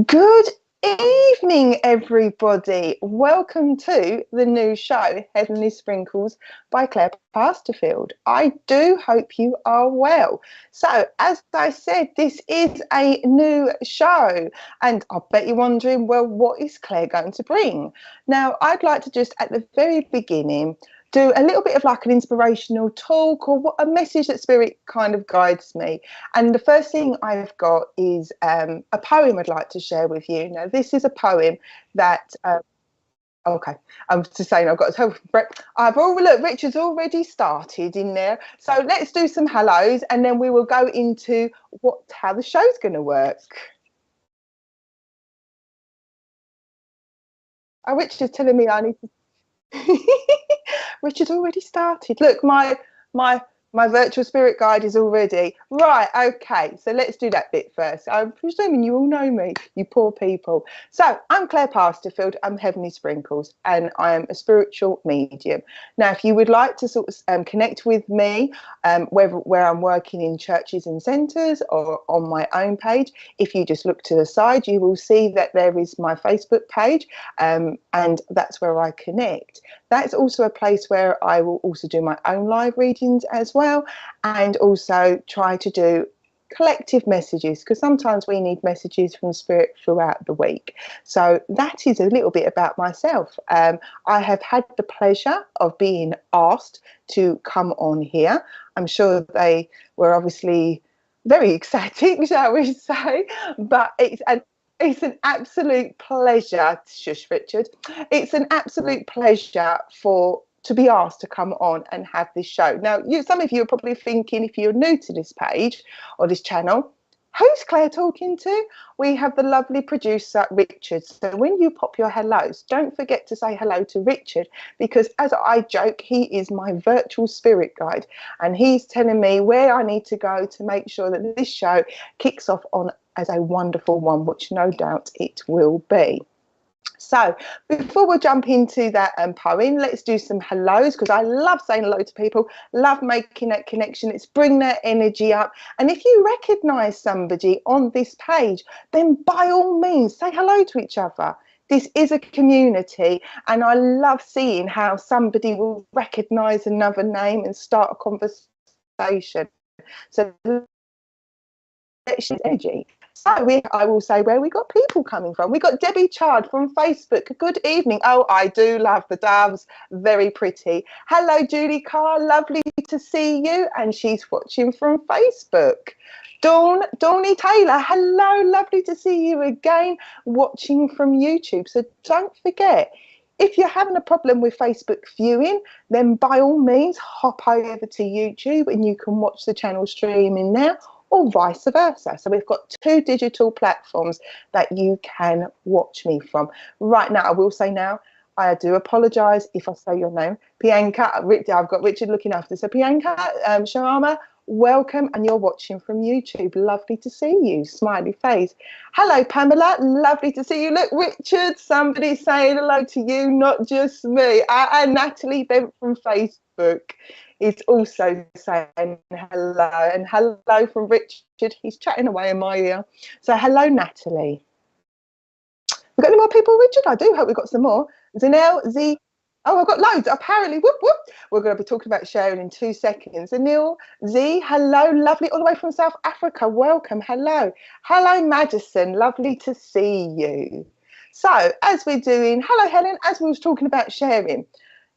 Good evening, everybody. Welcome to the new show, Heavenly Sprinkles by Claire Pasterfield. I do hope you are well. So, as I said, this is a new show, and I bet you're wondering, well, what is Claire going to bring? Now, I'd like to just at the very beginning do a little bit of like an inspirational talk or what a message that Spirit kind of guides me. And the first thing I've got is a poem I'd like to share with you. Now, this is a poem that, okay, I'm just saying I've got to tell Brett, look, Richard's already started in there. So let's do some hellos and then we will go into how the show's going to work. Oh, Richard's telling me I need to. Richard's already started. Look, my virtual spirit guide is already right. Okay, so let's do that bit first. I'm presuming you all know me, you poor people. So I'm Claire Pasterfield. I'm Heavenly Sprinkles, and I am a spiritual medium. Now, if you would like to sort of connect with me, where I'm working in churches and centres or on my own page, if you just look to the side, you will see that there is my Facebook page, and that's where I connect. That's also a place where I will also do my own live readings as well, and also try to do collective messages, because sometimes we need messages from Spirit throughout the week. So that is a little bit about myself. I have had the pleasure of being asked to come on here. I'm sure they were obviously very ecstatic, shall we say, but it's an absolute pleasure. Shush, Richard. It's an absolute pleasure to be asked to come on and have this show. Now, some of you are probably thinking, if you're new to this page or this channel, who's Claire talking to? We have the lovely producer, Richard. So when you pop your hellos, don't forget to say hello to Richard, because as I joke, he is my virtual spirit guide, and he's telling me where I need to go to make sure that this show kicks off on as a wonderful one, which no doubt it will be. So before we jump into that poem, let's do some hellos, because I love saying hello to people, love making that connection. It's bring that energy up. And if you recognise somebody on this page, then by all means say hello to each other. This is a community, and I love seeing how somebody will recognise another name and start a conversation. So let's use energy. So I will say where we got people coming from. We got Debbie Chard from Facebook. Good evening. Oh, I do love the doves. Very pretty. Hello, Julie Carr. Lovely to see you. And she's watching from Facebook. Dawny Taylor. Hello. Lovely to see you again, watching from YouTube. So don't forget, if you're having a problem with Facebook viewing, then by all means hop over to YouTube and you can watch the channel streaming there, or vice versa. So we've got two digital platforms that you can watch me from. Right now, I will say now, I do apologise if I say your name. Bianca, I've got Richard looking after. So Bianca Sharma, welcome, and you're watching from YouTube. Lovely to see you. Smiley face. Hello, Pamela. Lovely to see you. Look, Richard, somebody saying hello to you, not just me. And Natalie Bent from Facebook is also saying hello, and hello from Richard. He's chatting away in my ear. So hello, Natalie. We've got any more people, Richard? I do hope we've got some more. Zanel, Z. Oh, I've got loads. Apparently, whoop, whoop. We're going to be talking about sharing in 2 seconds. Anil, Z, hello, lovely, all the way from South Africa. Welcome, hello. Hello, Madison, lovely to see you. So, as we're doing, hello, Helen, as we was talking about sharing,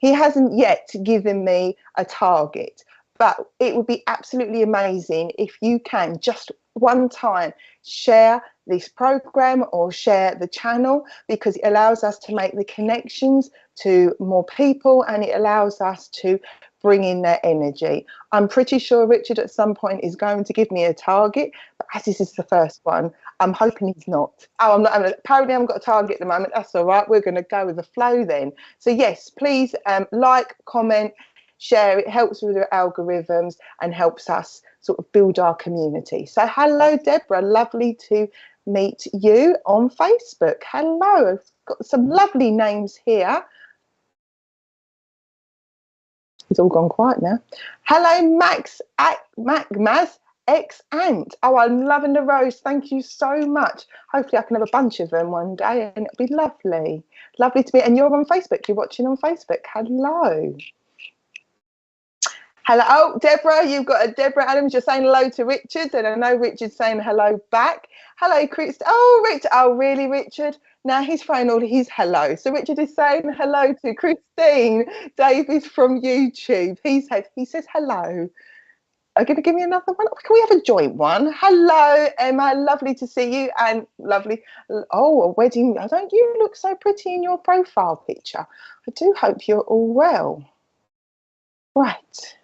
he hasn't yet given me a target, but it would be absolutely amazing if you can just one time share this program or share the channel, because it allows us to make the connections to more people and it allows us to bring in their energy. I'm pretty sure Richard at some point is going to give me a target, but as this is the first one, I'm hoping he's not. Oh, I'm not. Apparently, I haven't got a target at the moment. That's all right. We're going to go with the flow then. So yes, please like, comment, share. It helps with the algorithms and helps us sort of build our community. So hello, Deborah. Lovely to meet you on Facebook. Hello. I've got some lovely names here. It's all gone quiet now. Hello, Maz ex-aunt. Oh, I'm loving the rose. Thank you so much. Hopefully I can have a bunch of them one day and it'll be lovely. Lovely to meet. And you're on Facebook. You're watching on Facebook. Hello. Hello. Oh, Deborah, you've got a Deborah Adams. You're saying hello to Richard, and I know Richard's saying hello back. Hello, Chris. Oh, Richard. Oh, really, Richard? Now he's throwing all his hello. So Richard is saying hello to Christine Davies from YouTube. He says hello. Are you going to give me another one? Can we have a joint one? Hello, Emma. Lovely to see you. And lovely. Oh, a wedding. Don't you look so pretty in your profile picture? I do hope you're all well. Right.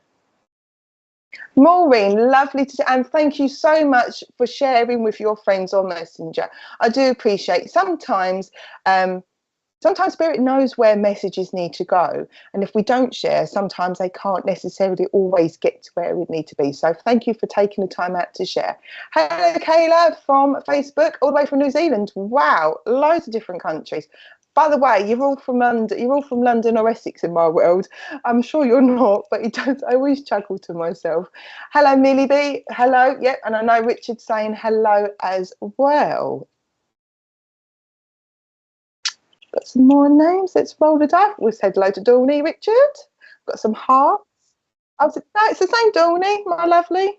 Maureen, lovely to, and thank you so much for sharing with your friends on Messenger. I do appreciate sometimes Spirit knows where messages need to go, and if we don't share, sometimes they can't necessarily always get to where we need to be. So thank you for taking the time out to share. Hello, Kayla from Facebook, all the way from New Zealand. Wow, loads of different countries. By the way, you're all from London. You're all from London or Essex in my world. I'm sure you're not, but I always chuckle to myself. Hello, Millie B. Hello. Yep, and I know Richard's saying hello as well. Got some more names. Let's roll the dice. We said hello to Dawney, Richard. Got some hearts. Oh, no, it's the same Dawney, my lovely.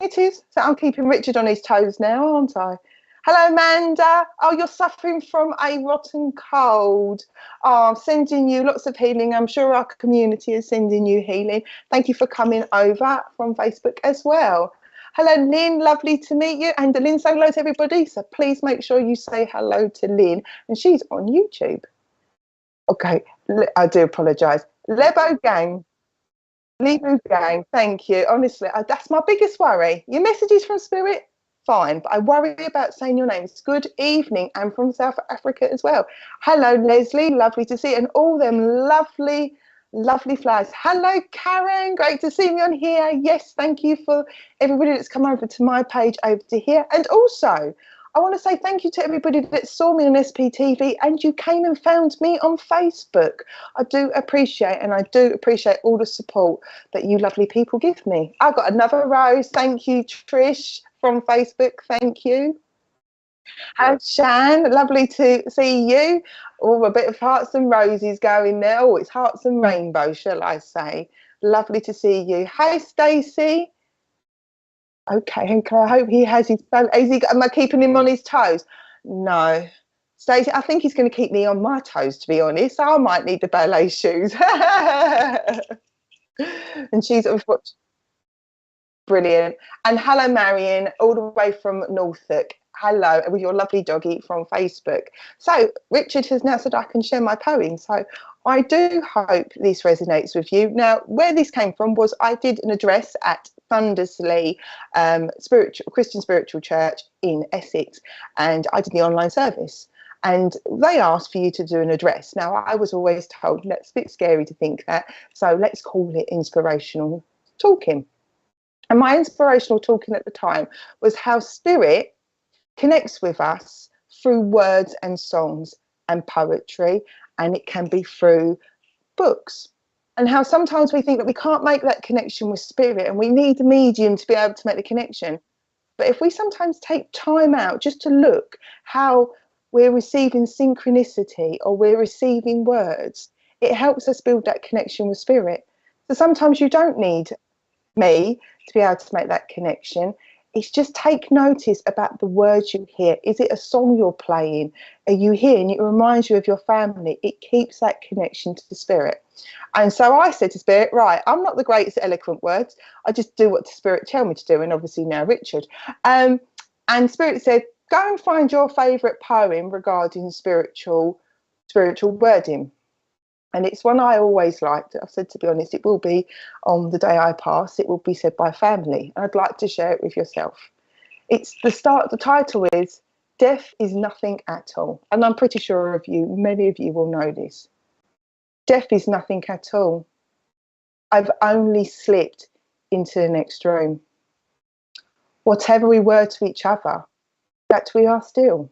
It is. So I'm keeping Richard on his toes now, aren't I? Hello, Amanda. Oh, you're suffering from a rotten cold. Oh, I'm sending you lots of healing. I'm sure our community is sending you healing. Thank you for coming over from Facebook as well. Hello, Lynn. Lovely to meet you. And Lynn, say hello to everybody. So please make sure you say hello to Lynn. And she's on YouTube. Okay, I do apologise. Lebo Gang. Lebo Gang, thank you. Honestly, that's my biggest worry. Your messages from Spirit, fine, but I worry about saying your name. It's good evening. I'm from South Africa as well. Hello, Leslie. Lovely to see you. And all them lovely flowers. Hello, Karen. Great to see me on here. Yes, thank you for everybody that's come over to my page over to here. And also, I want to say thank you to everybody that saw me on SPtv and you came and found me on Facebook. I do appreciate, and I do appreciate all the support that you lovely people give me. I've got another rose. Thank you, Trish from Facebook. Thank you. Hi, Shan. Lovely to see you. Oh, a bit of hearts and roses going there. Oh, it's hearts and rainbows, shall I say. Lovely to see you. Hey, Stacey. Okay, and I hope he has his ballet. Am I keeping him on his toes? No. Stacey, I think he's going to keep me on my toes, to be honest. I might need the ballet shoes. And she's brilliant. And hello, Marion, all the way from Norfolk. Hello, with your lovely doggy from Facebook. So Richard has now said I can share my poem. So I do hope this resonates with you. Now, where this came from was I did an address at Thundersley Christian Spiritual Church in Essex, and I did the online service. And they asked for you to do an address. Now, I was always told, that's a bit scary to think that, so let's call it inspirational talking. And my inspirational talking at the time was how Spirit connects with us through words and songs and poetry, and it can be through books. And how sometimes we think that we can't make that connection with Spirit and we need a medium to be able to make the connection. But if we sometimes take time out just to look how we're receiving synchronicity or we're receiving words, it helps us build that connection with Spirit. So sometimes you don't need me to be able to make that connection. It's just take notice about the words you hear. Is it a song you're playing? Are you hearing? It reminds you of your family. It keeps that connection to the Spirit. And so I said to Spirit, right, I'm not the greatest at eloquent words. I just do what the Spirit tell me to do. And obviously now Richard. And Spirit said, go and find your favourite poem regarding spiritual wording. And it's one I always liked. I've said, to be honest, it will be on the day I pass, it will be said by family. I'd like to share it with yourself. It's the title is Death is Nothing at All. And I'm pretty sure many of you will know this. Death is nothing at all. I've only slipped into the next room. Whatever we were to each other, that we are still.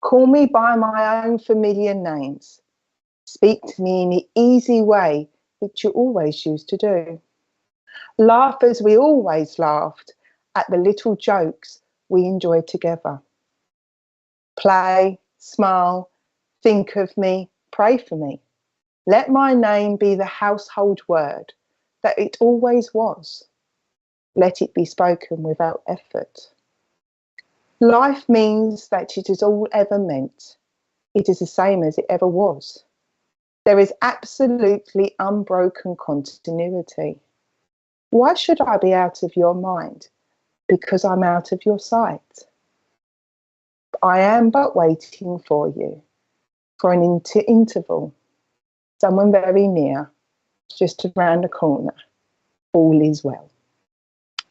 Call me by my own familiar names. Speak to me in the easy way which you always used to do. Laugh as we always laughed, at the little jokes we enjoy together. Play, smile, think of me, pray for me. Let my name be the household word that it always was. Let it be spoken without effort. Life means that it is all ever meant. It is the same as it ever was. There is absolutely unbroken continuity. Why should I be out of your mind? Because I'm out of your sight. I am but waiting for you, for an interval, someone very near, just around the corner. All is well.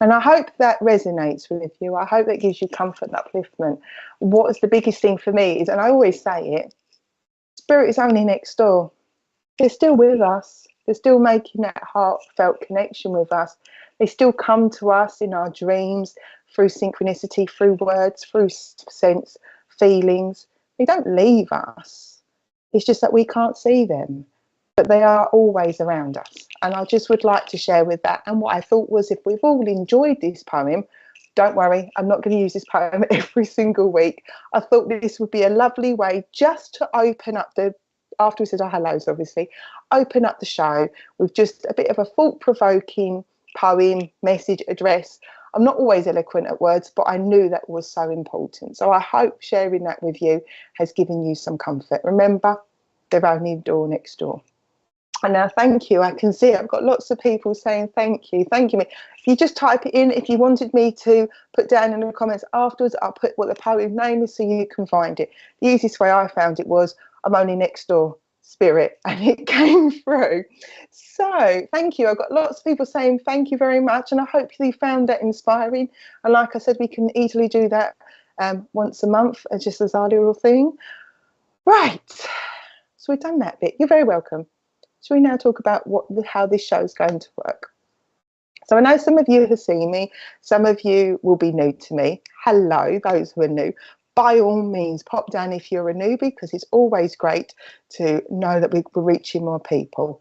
And I hope that resonates with you. I hope that gives you comfort and upliftment. What's the biggest thing for me is, and I always say it, Spirit is only next door. They're still with us. They're still making that heartfelt connection with us. They still come to us in our dreams, through synchronicity, through words, through sense, feelings. They don't leave us. It's just that we can't see them, but they are always around us. And I just would like to share with that. And what I thought was, if we've all enjoyed this poem, don't worry, I'm not going to use this poem every single week. I thought this would be a lovely way just to open up the, after we said our hellos, obviously, open up the show with just a bit of a thought-provoking poem, message, address. I'm not always eloquent at words, but I knew that was so important. So I hope sharing that with you has given you some comfort. Remember, they're only door next door. And now, thank you. I can see I've got lots of people saying thank you. Thank you. If you just type it in, if you wanted me to put down in the comments afterwards, I'll put what the poem name is so you can find it. The easiest way I found it was, I'm only next door, Spirit, and it came through. So thank you. I've got lots of people saying thank you very much, and I hope you found that inspiring. And like I said, we can easily do that once a month, just as our little thing. Right. So we've done that bit. You're very welcome. Shall we now talk about how this show is going to work? So I know some of you have seen me, some of you will be new to me. Hello, those who are new. By all means, pop down if you're a newbie, because it's always great to know that we're reaching more people.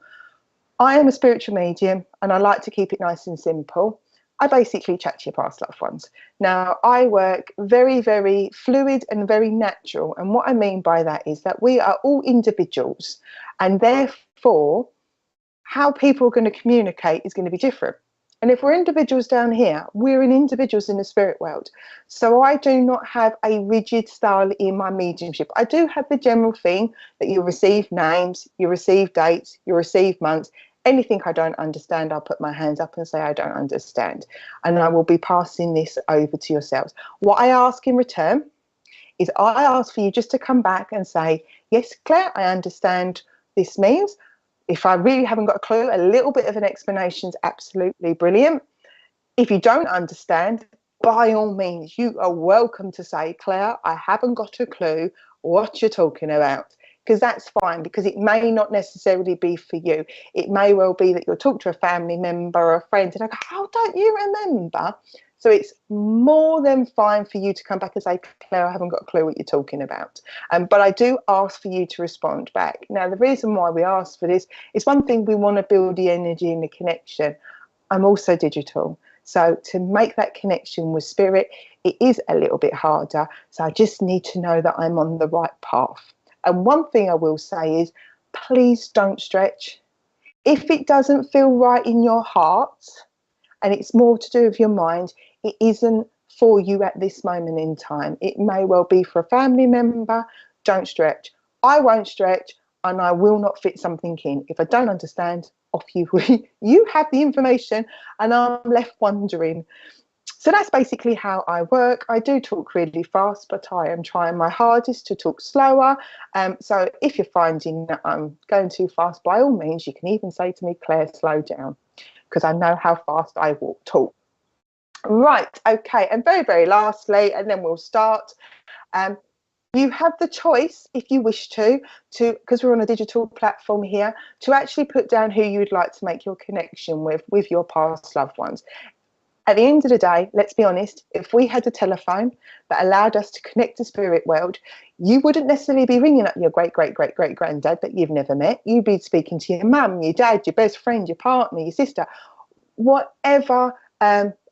I am a spiritual medium, and I like to keep it nice and simple. I basically chat to your past loved ones. Now, I work very, very fluid and very natural. And what I mean by that is that we are all individuals, and therefore, how people are going to communicate is going to be different. And if we're individuals down here, we're individuals in the spirit world. So I do not have a rigid style in my mediumship. I do have the general thing that you receive names, you receive dates, you receive months. Anything I don't understand, I'll put my hands up and say I don't understand. And I will be passing this over to yourselves. What I ask in return is I ask for you just to come back and say, yes, Claire, I understand this means. If I really haven't got a clue, a little bit of an explanation is absolutely brilliant. If you don't understand, by all means, you are welcome to say, Claire, I haven't got a clue what you're talking about. Because that's fine, because it may not necessarily be for you. It may well be that you'll talk to a family member or a friend and I go, oh, don't you remember? So it's more than fine for you to come back and say, Claire, I haven't got a clue what you're talking about. But I do ask for you to respond back. Now, the reason why we ask for this is one thing, we want to build the energy and the connection. I'm also digital. So to make that connection with spirit, it is a little bit harder. So I just need to know that I'm on the right path. And one thing I will say is, please don't stretch. If it doesn't feel right in your heart, and it's more to do with your mind, it isn't for you at this moment in time. It may well be for a family member. Don't stretch. I won't stretch, and I will not fit something in. If I don't understand, off you. You have the information, and I'm left wondering. So that's basically how I work. I do talk really fast, but I am trying my hardest to talk slower. So if you're finding that I'm going too fast, by all means, you can even say to me, Claire, slow down, because I know how fast I will talk. Right, okay, and very, very lastly, and then we'll start. You have the choice, if you wish to, because we're on a digital platform here, to actually put down who you would like to make your connection with your past loved ones. At the end of the day, let's be honest, if we had a telephone that allowed us to connect to spirit world, you wouldn't necessarily be ringing up your great-great-great-great-granddad that you've never met. You'd be speaking to your mum, your dad, your best friend, your partner, your sister, whatever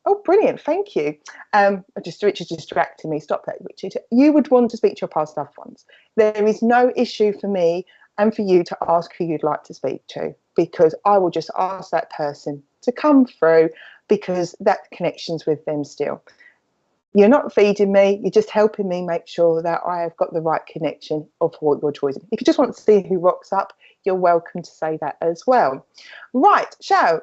Oh, brilliant. Thank you. Richard's distracting me. Stop that, Richard. You would want to speak to your past loved ones. There is no issue for me and for you to ask who you'd like to speak to, because I will just ask that person to come through, because that connection's with them still. You're not feeding me, you're just helping me make sure that I have got the right connection of what you're choosing. If you just want to see who rocks up, you're welcome to say that as well. Right,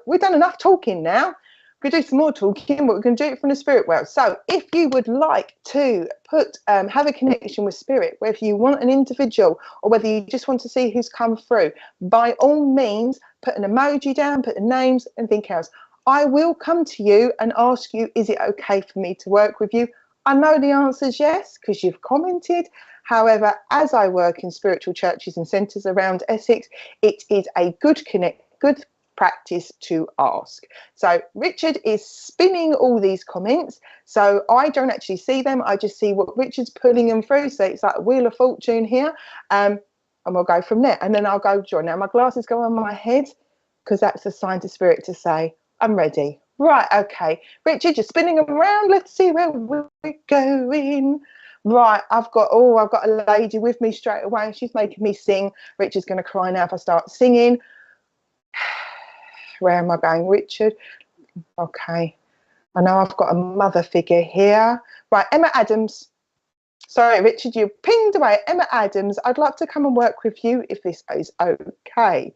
we've done enough talking now. We're going to do some more talking, but we're going to do it from the spirit world. So if you would like to have a connection with spirit, whether you want an individual or whether you just want to see who's come through, by all means, put an emoji down, put the names and think else. I will come to you and ask you, is it okay for me to work with you? I know the answer is yes, because you've commented. However, as I work in spiritual churches and centres around Essex, it is a good practice to ask. So Richard is spinning all these comments, so I don't actually see them. I just see what Richard's pulling them through. So it's like a wheel of fortune here, and we'll go from there. And then I'll go join. Now my glasses go on my head because that's a sign to spirit to say I'm ready. Right, okay, Richard, you're spinning them around. Let's see where we're going. Right, I've got a lady with me straight away. She's making me sing. Richard's going to cry now if I start singing. Where am I going, Richard? Okay, I know I've got a mother figure here. Right, Emma Adams. Sorry, Richard, you pinged away. Emma Adams, I'd like to come and work with you if this is okay.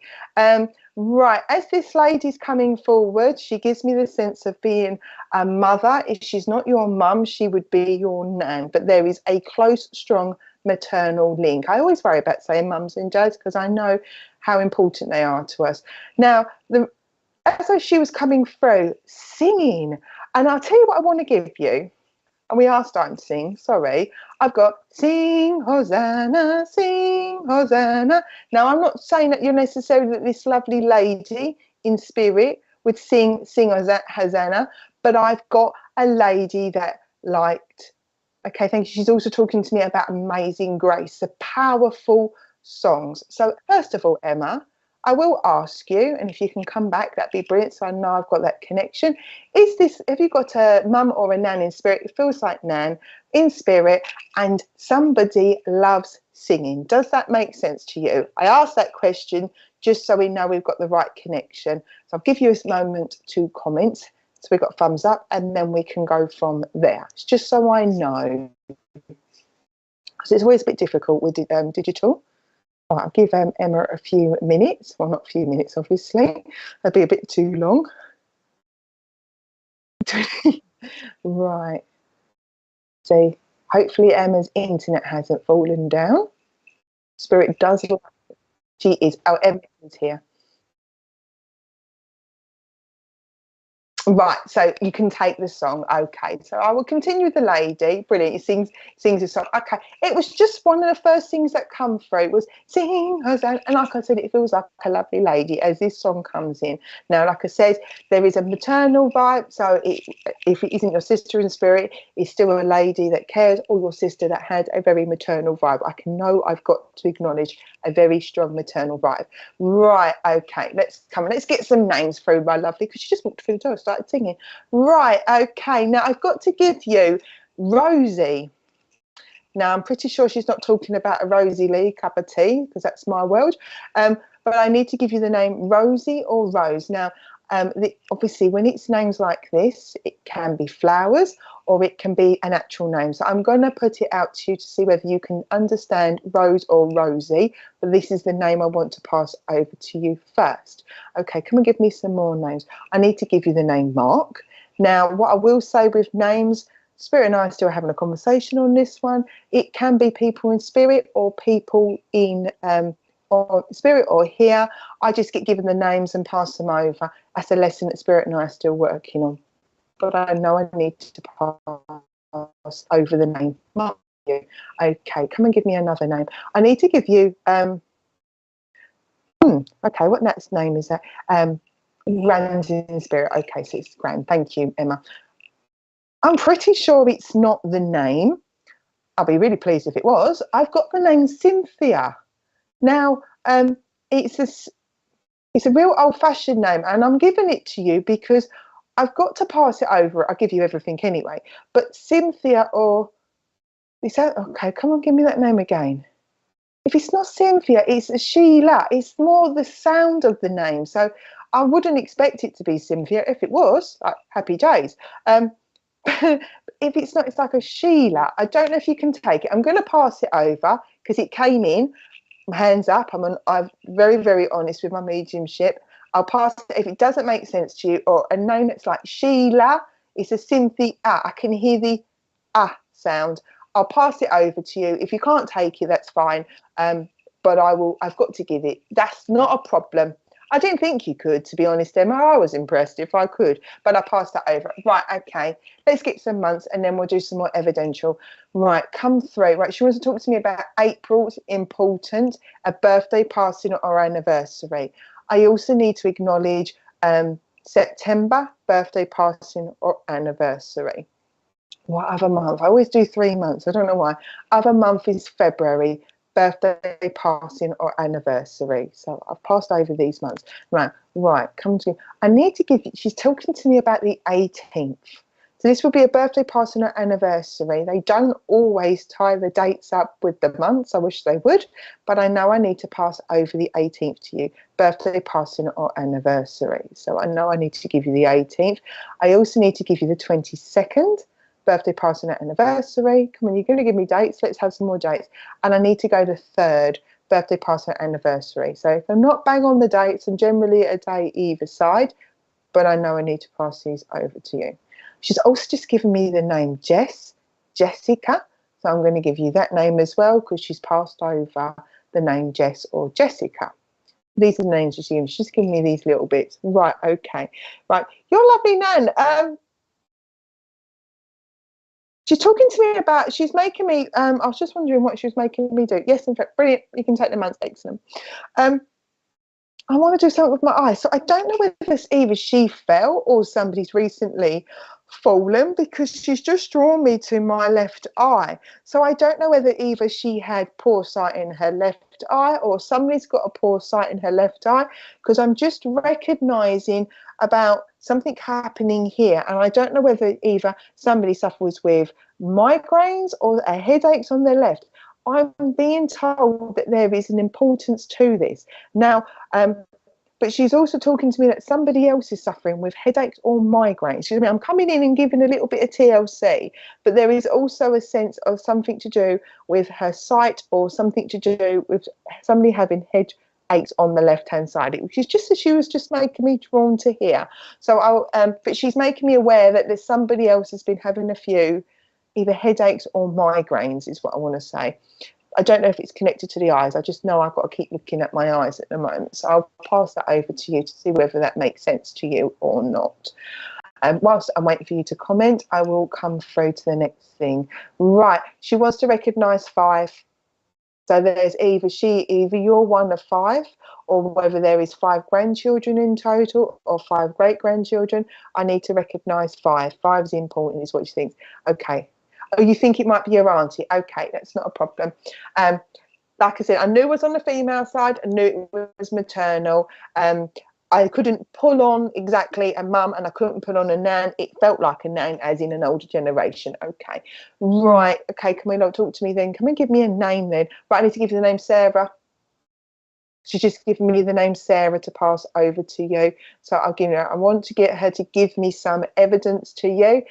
Right, as this lady's coming forward, she gives me the sense of being a mother. If she's not your mum, she would be your nan. But there is a close, strong maternal link. I always worry about saying mums and dads because I know how important they are to us. Now, as she was coming through, singing, and I'll tell you what I want to give you. And we are starting to sing, sorry. I've got sing, Hosanna, sing, Hosanna. Now, I'm not saying that you're necessarily that this lovely lady in spirit would sing Hosanna, but I've got a lady that liked, okay, thank you. She's also talking to me about Amazing Grace, the powerful songs. So first of all, Emma, I will ask you, and if you can come back, that'd be brilliant, so I know I've got that connection. Have you got a mum or a nan in spirit? It feels like nan in spirit, and somebody loves singing. Does that make sense to you? I asked that question just so we know we've got the right connection. So I'll give you a moment to comment. So we've got thumbs up, and then we can go from there. It's just so I know. So it's always a bit difficult with digital. I'll give Emma a few minutes. Well, not a few minutes, obviously. That'd be a bit too long. Right. So hopefully Emma's internet hasn't fallen down. Spirit does look. She is. Oh, Emma is here. Right, so you can take the song. Okay, so I will continue with the lady. Brilliant. It sings a song. Okay, it was just one of the first things that come through was sing, and like I said, it feels like a lovely lady as this song comes in. Now, like I said, there is a maternal vibe, so if it isn't your sister in spirit, it's still a lady that cares, or your sister that had a very maternal vibe. I can know I've got to acknowledge a very strong maternal vibe. Right, okay, let's get some names through, my lovely, because she just walked through the door, started singing. Right, okay, now I've got to give you Rosie. Now I'm pretty sure she's not talking about a Rosie Lee cup of tea, because that's my world, but I need to give you the name Rosie or Rose. Now obviously when it's names like this, it can be flowers or it can be an actual name. So I'm going to put it out to you to see whether you can understand Rose or Rosie, but this is the name I want to pass over to you first. Okay, come and give me some more names. I need to give you the name Mark. Now, what I will say with names, Spirit and I are still having a conversation on this one. It can be people in spirit or people in or spirit or here. I just get given the names and pass them over. That's a lesson that Spirit and I are still working on. But I know I need to pass over the name. Mark, okay, come and give me another name. I need to give you, okay, what next name is that? Grand in spirit. Okay, so it's Grand. Thank you, Emma. I'm pretty sure it's not the name. I'll be really pleased if it was. I've got the name Cynthia. Now, it's a real old-fashioned name, and I'm giving it to you because I've got to pass it over. I'll give you everything anyway. But Cynthia or is that okay? Come on, give me that name again. If it's not Cynthia, it's Sheila. It's more the sound of the name. So I wouldn't expect it to be Cynthia. If it was, like, happy days. If it's not, it's like a Sheila. I don't know if you can take it. I'm going to pass it over because it came in. Hands up. I'm very, very honest with my mediumship. I'll pass it. If it doesn't make sense to you, or a name that's like Sheila, it's a Cynthia. I can hear the sound. I'll pass it over to you. If you can't take it, that's fine. But I will. I've got to give it. That's not a problem. I didn't think you could, to be honest, Emma. I was impressed if I could, but I passed that over. Right, okay. Let's get some months and then we'll do some more evidential. Right, come through. Right, she wants to talk to me about April's important, a birthday, passing, or anniversary. I also need to acknowledge September, birthday, passing, or anniversary. What other month? I always do 3 months. I don't know why. Other month is February, birthday, passing, or anniversary. So I've passed over these months. Right, come to. I need to give you. She's talking to me about the 18th. So this will be a birthday, passing, or anniversary. They don't always tie the dates up with the months. I wish they would, but I know I need to pass over the 18th to you. Birthday, passing, or anniversary. So I know I need to give you the 18th. I also need to give you the 22nd. Birthday, passing, or anniversary. Come on, you're going to give me dates. Let's have some more dates. And I need to go to 3rd, birthday, passing, or anniversary. So if I'm not bang on the dates, I'm generally a day either side, but I know I need to pass these over to you. She's also just given me the name Jessica. So I'm going to give you that name as well because she's passed over the name Jess or Jessica. These are the names she's given me these little bits. Right, okay. Right, your lovely Nan. She's talking to me about, she's making me, I was just wondering what she was making me do. Yes, in fact, brilliant. You can take the months, excellent. I want to do something with my eye. So I don't know whether it's either she fell or somebody's recently fallen because she's just drawn me to my left eye. So I don't know whether either she had poor sight in her left eye or somebody's got a poor sight in her left eye because I'm just recognising about something happening here. And I don't know whether either somebody suffers with migraines or headaches on their left. I'm being told that there is an importance to this. Now, but she's also talking to me that somebody else is suffering with headaches or migraines. She's, I'm coming in and giving a little bit of TLC, but there is also a sense of something to do with her sight or something to do with somebody having headaches on the left-hand side, which is just as she was just making me drawn to here. So but she's making me aware that there's somebody else has been having a few either headaches or migraines is what I want to say. I don't know if it's connected to the eyes. I just know I've got to keep looking at my eyes at the moment. So I'll pass that over to you to see whether that makes sense to you or not. Whilst I'm waiting for you to comment, I will come through to the next thing. Right, she wants to recognise 5. So there's either you're one of 5 or whether there is 5 grandchildren in total or 5 great-grandchildren. I need to recognise 5. 5 is important is what she thinks. Okay. Oh, you think it might be your auntie? Okay, that's not a problem. Like I said, I knew it was on the female side. I knew it was maternal. I couldn't pull on exactly a mum and I couldn't put on a nan. It felt like a nan as in an older generation. Okay, right. Okay, can we not talk to me then? Come and give me a name then. Right, I need to give you the name Sarah. She's just given me the name Sarah to pass over to you. So I'll give you, I want to get her to give me some evidence to you.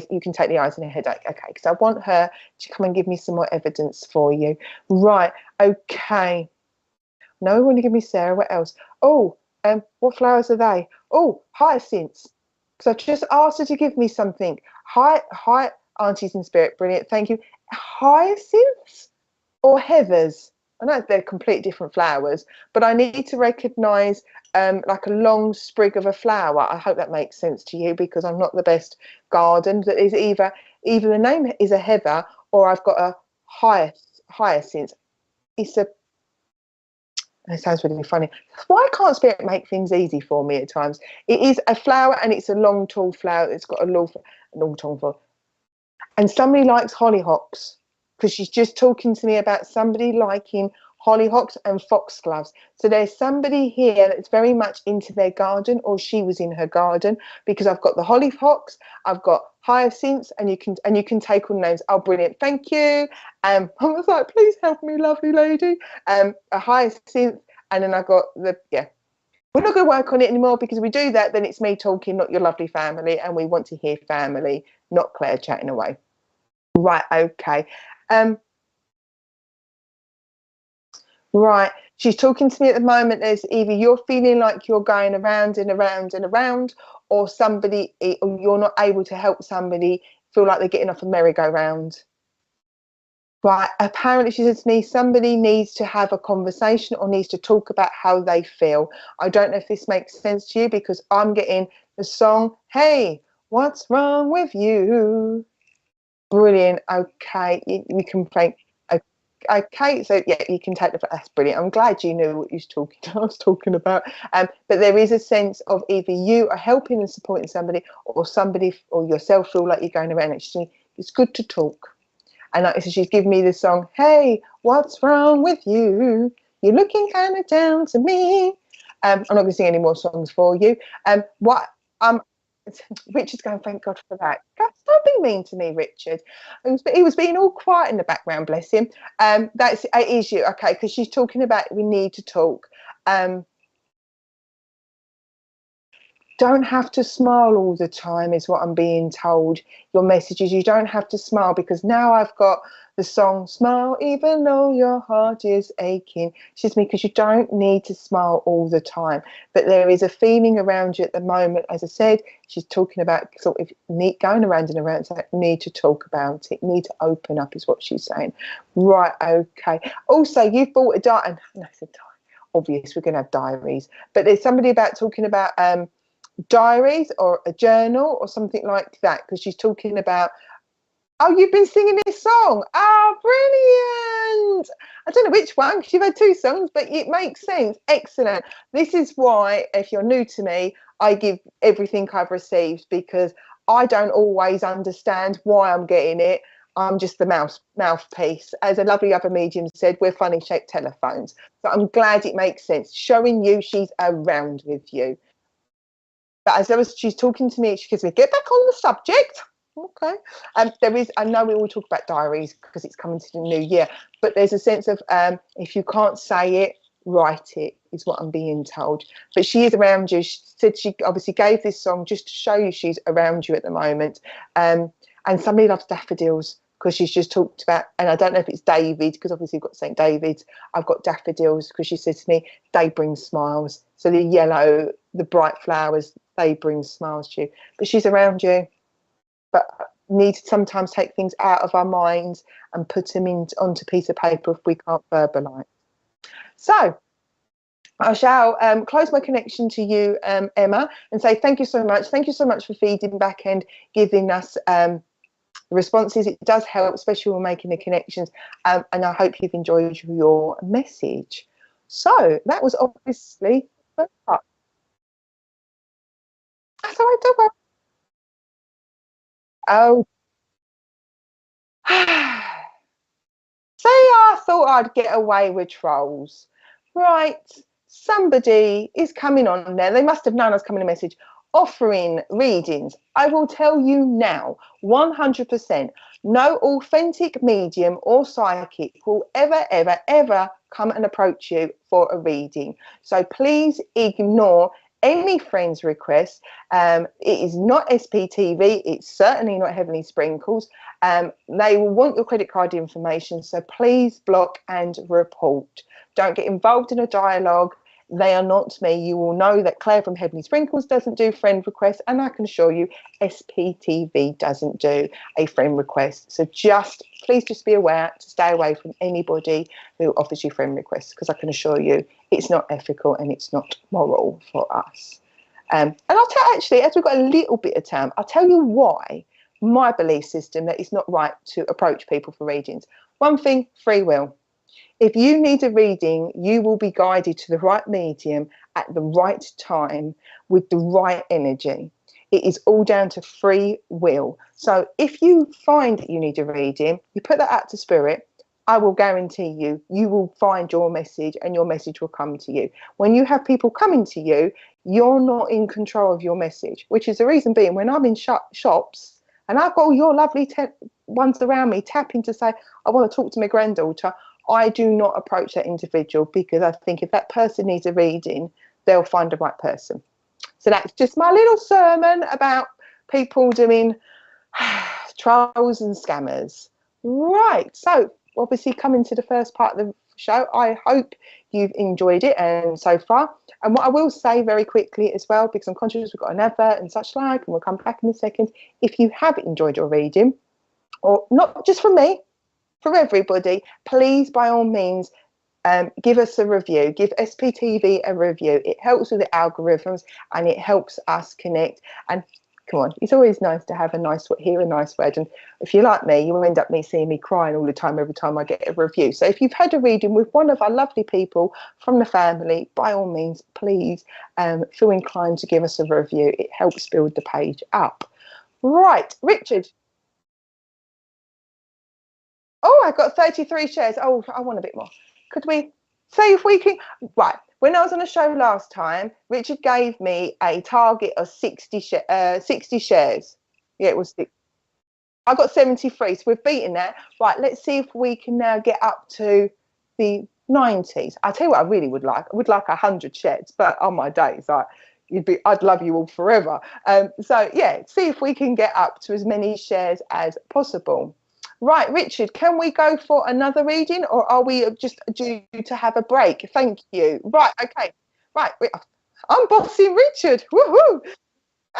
You can take the eyes and a headache. Okay, because I want her to come and give me some more evidence for you. Right, okay. No, you want to give me Sarah. What else? Oh, what flowers are they? Oh, hyacinths. Because I've just asked her to give me something. Hi, aunties in spirit. Brilliant. Thank you. Hyacinths or heathers? I know they're completely different flowers, but I need to recognise like a long sprig of a flower. I hope that makes sense to you because I'm not the best garden. That is either the name is a heather or I've got a hyacinth. It sounds really funny. Why can't spirit make things easy for me at times? It is a flower and it's a long, tall flower. It's got a long, tall flower. And somebody likes hollyhocks. Because she's just talking to me about somebody liking hollyhocks and foxgloves. So there's somebody here that's very much into their garden, or she was in her garden, because I've got the hollyhocks, I've got hyacinths, and you can take all the names. Oh, brilliant, thank you. I was like, please help me, lovely lady. A hyacinth, and then I got the, yeah. We're not going to work on it anymore, because if we do that, then it's me talking, not your lovely family, and we want to hear family, not Claire chatting away. Right, okay. Right, she's talking to me at the moment as either you're feeling like you're going around and around and around, or somebody, or you're not able to help somebody feel like they're getting off a merry-go-round. Right, apparently she said to me, somebody needs to have a conversation or needs to talk about how they feel. I don't know if this makes sense to you, because I'm getting the song, Hey, What's Wrong With You? Brilliant, okay, you can play. Okay, so yeah, you can take the, that's brilliant. I'm glad you knew what I was talking about. But there is a sense of either you are helping and supporting somebody, or somebody or yourself feel like you're going around. It's good to talk. And like I said, she's given me the song, Hey, what's wrong with you? You're looking kind of down to me. I'm not going to sing any more songs for you. Richard's going, thank God for that. God, stop being mean to me, Richard. He was being all quiet in the background, bless him. It is you, okay, because she's talking about we need to talk. Don't have to smile all the time is what I'm being told. Your messages, you don't have to smile, because now I've got the song Smile Even Though Your Heart Is Aching. She's me, because you don't need to smile all the time, but there is a feeling around you at the moment. As I said, she's talking about sort of going around and around, so need to talk about it, need to open up is what she's saying. Right, okay. Also, you've bought a diary. No, it's a diary. Obvious, we're going to have diaries, but there's somebody about talking about diaries or a journal or something like that, because she's talking about, oh, you've been singing this song. Oh, brilliant. I don't know which one, because you've had two songs, but it makes sense. Excellent. This is why, if you're new to me, I give everything I've received, because I don't always understand why I'm getting it. I'm just the mouthpiece. As a lovely other medium said, we're funny shaped telephones. So I'm glad it makes sense, showing you she's around with you. But as she's talking to me, she gives me, get back on the subject. Okay. There is, I know we all talk about diaries because it's coming to the new year, but there's a sense of if you can't say it, write it, is what I'm being told. But she is around you. She said she obviously gave this song just to show you she's around you at the moment. And somebody loves daffodils, because she's just talked about, and I don't know if it's David, because obviously we've got St. David's. I've got daffodils, because she said to me, they bring smiles. So the yellow, the bright flowers, they bring smiles to you. But she's around you. But need to sometimes take things out of our minds and put them onto a piece of paper if we can't verbalise. So I shall close my connection to you, Emma, and say thank you so much. Thank you so much for feeding back and giving us responses. It does help, especially when making the connections, and I hope you've enjoyed your message. So that was obviously that's all right, don't worry. Oh, say I thought I'd get away with trolls. Right, somebody is coming on there. They must have known I was coming a message, offering readings. I will tell you now, 100%, no authentic medium or psychic will ever come and approach you for a reading. So please ignore any friends requests. It is not SPtv, it's certainly not Heavenly Sprinkles. They will want your credit card information, so please block and report. Don't get involved in a dialogue. They are not me. You will know that Claire from Heavenly Sprinkles doesn't do friend requests, and I can assure you SPtv doesn't do a friend request. So please just be aware to stay away from anybody who offers you friend requests, because I can assure you it's not ethical and it's not moral for us. And I'll tell, actually, as we've got a little bit of time, I'll tell you why my belief system that it's not right to approach people for readings. One thing, free will. If you need a reading, you will be guided to the right medium at the right time with the right energy. It is all down to free will. So if you find that you need a reading, you put that out to spirit, I will guarantee you, you will find your message and your message will come to you. When you have people coming to you, you're not in control of your message, which is the reason being when I'm in shops and I've got all your lovely ones around me tapping to say, I want to talk to my granddaughter, I do not approach that individual, because I think if that person needs a reading, they'll find the right person. So that's just my little sermon about people doing trolls and scammers. Right, so obviously coming to the first part of the show, I hope you've enjoyed it and so far. And what I will say very quickly as well, because I'm conscious we've got an advert and such like, and we'll come back in a second, if you have enjoyed your reading, or not just from me, for everybody, please by all means give us a review, give SPtv a review. It helps with the algorithms and it helps us connect. And come on, it's always nice to have a nice hear a nice word. And if you're like me, you'll end up seeing me crying all the time every time I get a review. So if you've had a reading with one of our lovely people from the family, by all means, please feel inclined to give us a review. It helps build the page up. Right, Richard. Oh, I got 33 shares. Oh, I want a bit more. Could we say if we can? Right. When I was on a show last time, Richard gave me a target of 60 shares. Yeah, it was. I got 73, so we've beaten that. Right. Let's see if we can now get up to the 90s. I tell you what, I really would like. I would like 100 shares, but on my days, I'd love you all forever. So yeah, see if we can get up to as many shares as possible. Right, Richard, can we go for another reading, or are we just due to have a break? Thank you. Right, okay. Right, I'm bossing Richard. Woohoo!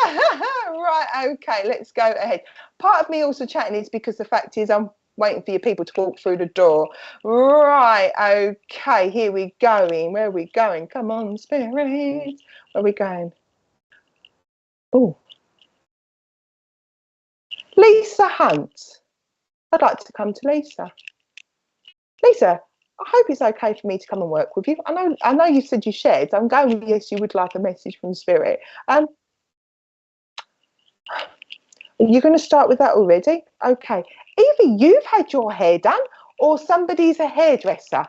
Right, okay, let's go ahead. Part of me also chatting is because the fact is I'm waiting for your people to walk through the door. Right, okay, here we going. Where are we going? Come on, spirit. Where are we going? Oh, Lisa Hunt. I'd like to come to Lisa. Lisa, I hope it's okay for me to come and work with you. I know you said you shared. So I'm going with yes, you would like a message from Spirit. You're going to start with that already? Okay. Either you've had your hair done or somebody's a hairdresser.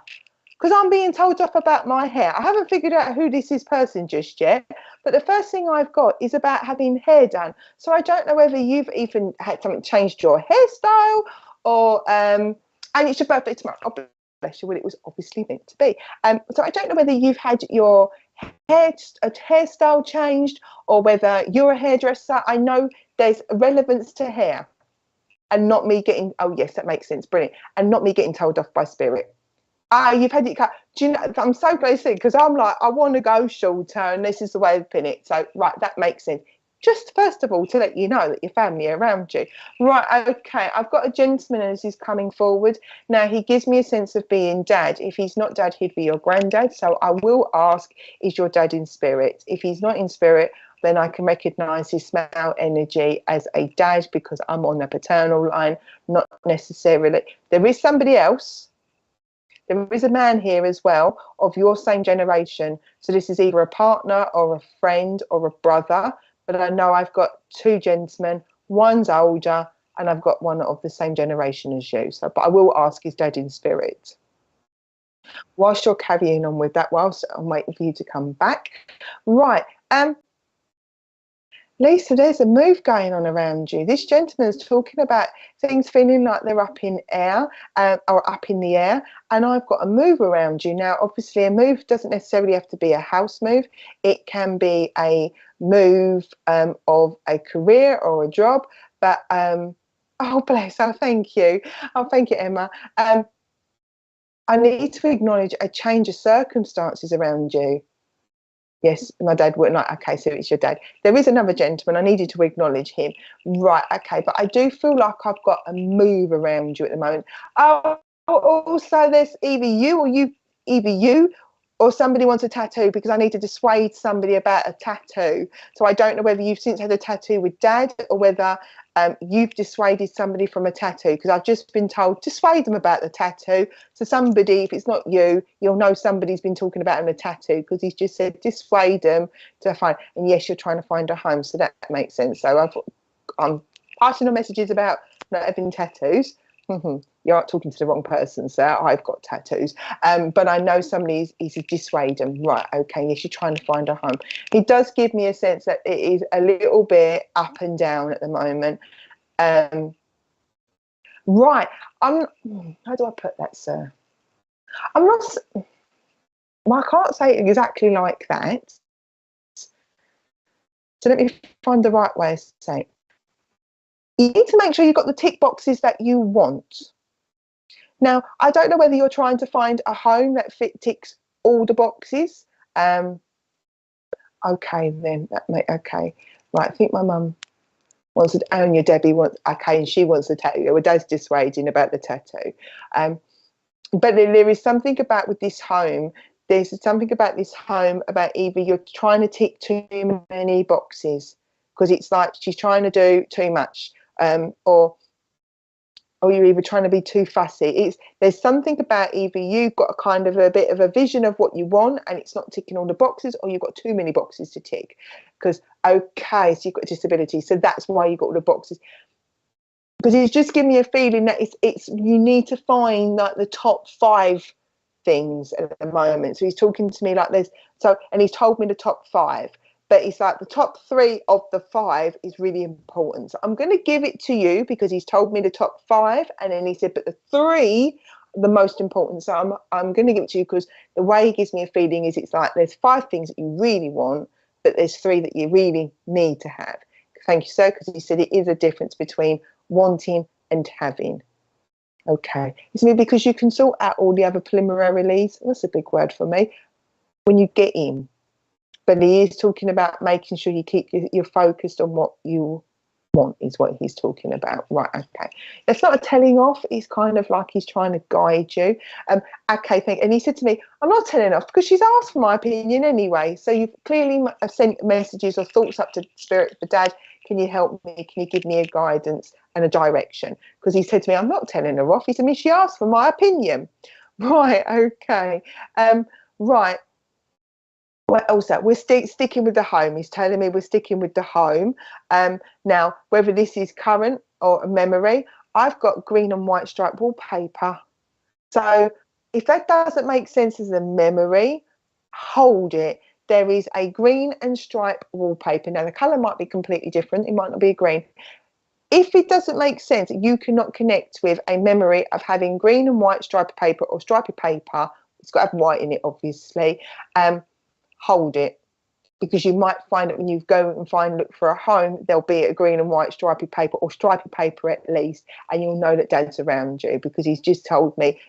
Because I'm being told off about my hair. I haven't figured out who this is person just yet. But the first thing I've got is about having hair done. So I don't know whether you've even had something changed your hairstyle or and it's your birthday tomorrow. Oh, bless you. Well, it was obviously meant to be. So I don't know whether you've had your hairstyle changed or whether you're a hairdresser. I know there's relevance to hair and not me getting, oh yes, that makes sense, brilliant, and not me getting told off by Spirit. You've had it cut. Do you know, I'm so glad you said, because I'm like, I want to go shorter and this is the way to pin it. So right, that makes sense. Just first of all to let you know that your family are around you. Right, okay, I've got a gentleman as he's coming forward. Now he gives me a sense of being dad. If he's not dad, he'd be your granddad. So I will ask, is your dad in spirit? If he's not in spirit, then I can recognise his smell energy as a dad because I'm on the paternal line, not necessarily. There is somebody else. There is a man here as well of your same generation. So this is either a partner or a friend or a brother. But I know I've got two gentlemen. One's older and I've got one of the same generation as you. So, but I will ask his dad in spirit. Whilst you're carrying on with that, whilst I'm waiting for you to come back. Right. Lisa, there's a move going on around you. This gentleman's talking about things feeling like they're up in air or up in the air, and I've got a move around you. Now, obviously, a move doesn't necessarily have to be a house move. It can be a move of a career or a job, but oh, bless, oh, thank you. Oh, thank you, Emma. I need to acknowledge a change of circumstances around you. Yes, my dad wouldn't like, okay, so it's your dad. There is another gentleman, I needed to acknowledge him. Right, okay, but I do feel like I've got a move around you at the moment. Oh, also there's either you or somebody wants a tattoo because I need to dissuade somebody about a tattoo. So I don't know whether you've since had a tattoo with dad or whether you've dissuaded somebody from a tattoo, because I've just been told dissuade them about the tattoo. So somebody, if it's not you, you'll know somebody's been talking about a tattoo because he's just said dissuade them to find. And yes, you're trying to find a home, so that makes sense. So I'm passing on messages about not having tattoos. you aren't talking to the wrong person, sir. I've got tattoos. But I know somebody is a dissuader. Right, okay, yes, you're trying to find a home. It does give me a sense that it is a little bit up and down at the moment. Right, how do I put that, sir? I'm not, well, I can't say it exactly like that. So let me find the right way to say it. You need to make sure you've got the tick boxes that you want. Now, I don't know whether you're trying to find a home that ticks all the boxes. Okay, then, okay. Right, I think my mum wants to, and your Debbie wants, okay, and she wants to tell you, well, Dad's dissuading about the tattoo. But there is something about with this home, there's something about this home about either you're trying to tick too many boxes, because it's like she's trying to do too much, or you're either trying to be too fussy. There's something about either you've got a kind of a bit of a vision of what you want and it's not ticking all the boxes, or you've got too many boxes to tick. Because, okay, so you've got a disability, so that's why you've got all the boxes. Because it's just giving me a feeling that it's you need to find like the top 5 things at the moment. So he's talking to me like this. So, and he's told me the top 5. But it's like the top 3 of the 5 is really important. So I'm going to give it to you because he's told me the top 5, and then he said, but the 3, the most important. So I'm going to give it to you because the way he gives me a feeling is it's like there's 5 things that you really want, but there's 3 that you really need to have. Thank you, sir, because he said it is a difference between wanting and having. Okay, it's me because you can sort out all the other preliminaries. That's a big word for me. When you get in. But he is talking about making sure you keep you're focused on what you want is what he's talking about. Right, okay. It's not a telling off. It's kind of like he's trying to guide you. Okay, and he said to me, I'm not telling off because she's asked for my opinion anyway. So you've clearly sent messages or thoughts up to Spirit for Dad. Can you help me? Can you give me a guidance and a direction? Because he said to me, I'm not telling her off. He said to me, she asked for my opinion. Right, okay. Right. What else? We're sticking with the home. He's telling me we're sticking with the home. Now, whether this is current or a memory, I've got green and white stripe wallpaper. So if that doesn't make sense as a memory, hold it. There is a green and stripe wallpaper. Now, the colour might be completely different. It might not be a green. If it doesn't make sense, you cannot connect with a memory of having green and white striped paper or stripy paper. It's got to have white in it, obviously. Hold it, because you might find that when you go and look for a home, there'll be a green and white stripy paper or stripy paper at least, and you'll know that Dad's around you because he's just told me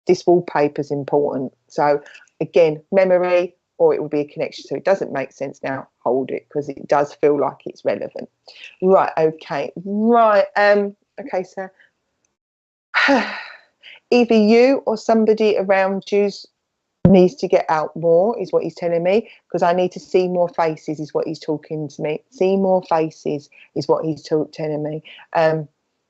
this wallpaper's important. So again, memory, or it will be a connection. So it doesn't make sense now. Hold it because it does feel like it's relevant. Right. Okay. Right. Okay. So either you or somebody around you needs to get out more is what he's telling me, because I need to see more faces is what he's talking to me. See more faces is what he's telling me.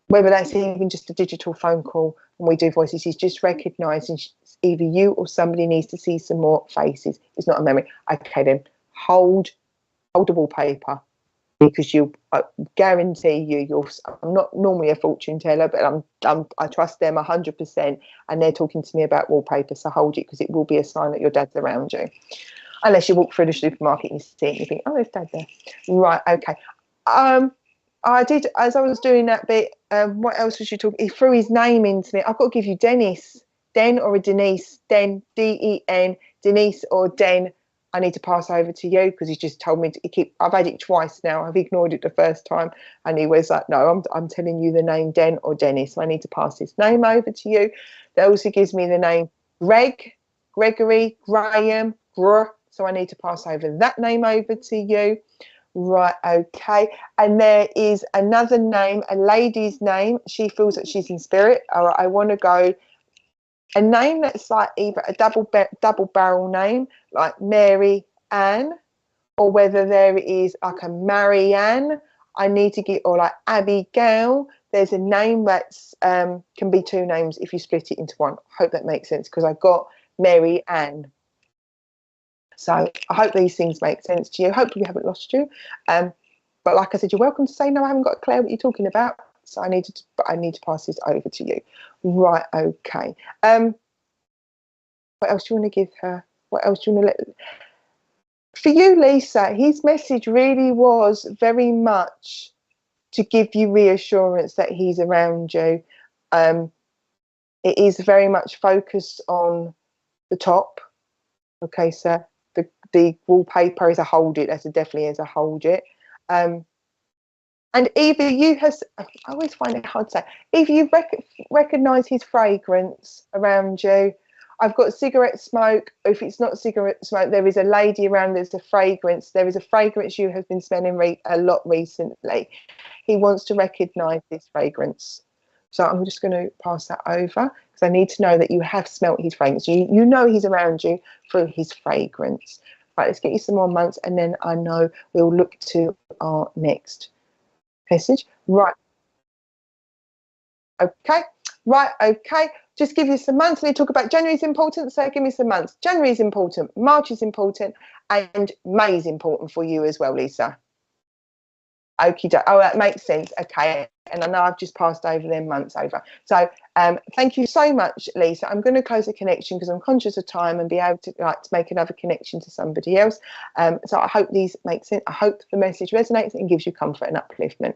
Whether that's even just a digital phone call and we do voices, he's just recognising either you or somebody needs to see some more faces. It's not a memory. Okay, then hold the wallpaper, because I guarantee I'm not normally a fortune teller, but I trust them 100%, and they're talking to me about wallpaper. So hold it, because it will be a sign that your dad's around you. Unless you walk through the supermarket and you see it and you think, oh, there's Dad there. Right, okay. I did, as I was doing that bit, what else was you talking? He threw his name into me. I've got to give you Dennis. Den or a Denise. Den, D-E-N, Denise or Den. I need to pass over to you, because he's just told me to I've had it twice now. I've ignored it the first time, and he was like, no, I'm telling you the name Den or Dennis. So I need to pass this name over to you. That also gives me the name Gregory, Graham, so I need to pass over that name over to you. Right, okay. And there is another name, a lady's name. She feels that she's in spirit. Or I want to go a name that's like either a double barrel name, like Mary Ann, or whether there is like a Marianne. I need to get, or like Abigail. There's a name that's can be 2 names if you split it into one. I hope that makes sense, because I got Mary Ann. So I hope these things make sense to you. Hopefully we haven't lost you. But like I said, you're welcome to say, no, I haven't got a clue what you're talking about. So I need to pass this over to you. Right, okay. What else do you want to give her? What else do you want to let? For you, Lisa, his message really was very much to give you reassurance that he's around you. It is very much focused on the top. Okay, so the wallpaper is a hold it. That's definitely is a hold it. And either you has, I always find it hard to say, either you recognise his fragrance around you. I've got cigarette smoke. If it's not cigarette smoke, there is a lady around. There's a fragrance. There is a fragrance you have been smelling a lot recently. He wants to recognise this fragrance. So I'm just going to pass that over because I need to know that you have smelt his fragrance. You know he's around you through his fragrance. Right, let's get you some more months, and then I know we'll look to our next message. Right. Okay. Right. Okay. Just give you some months. We talk about January is important, so give me some months. January is important, March is important, and May is important for you as well, Lisa. Okie doke. Oh, that makes sense. Okay. And I know I've just passed over them months over. So thank you so much, Lisa. I'm going to close the connection because I'm conscious of time and be able to make another connection to somebody else. So I hope these make sense. I hope the message resonates and gives you comfort and upliftment.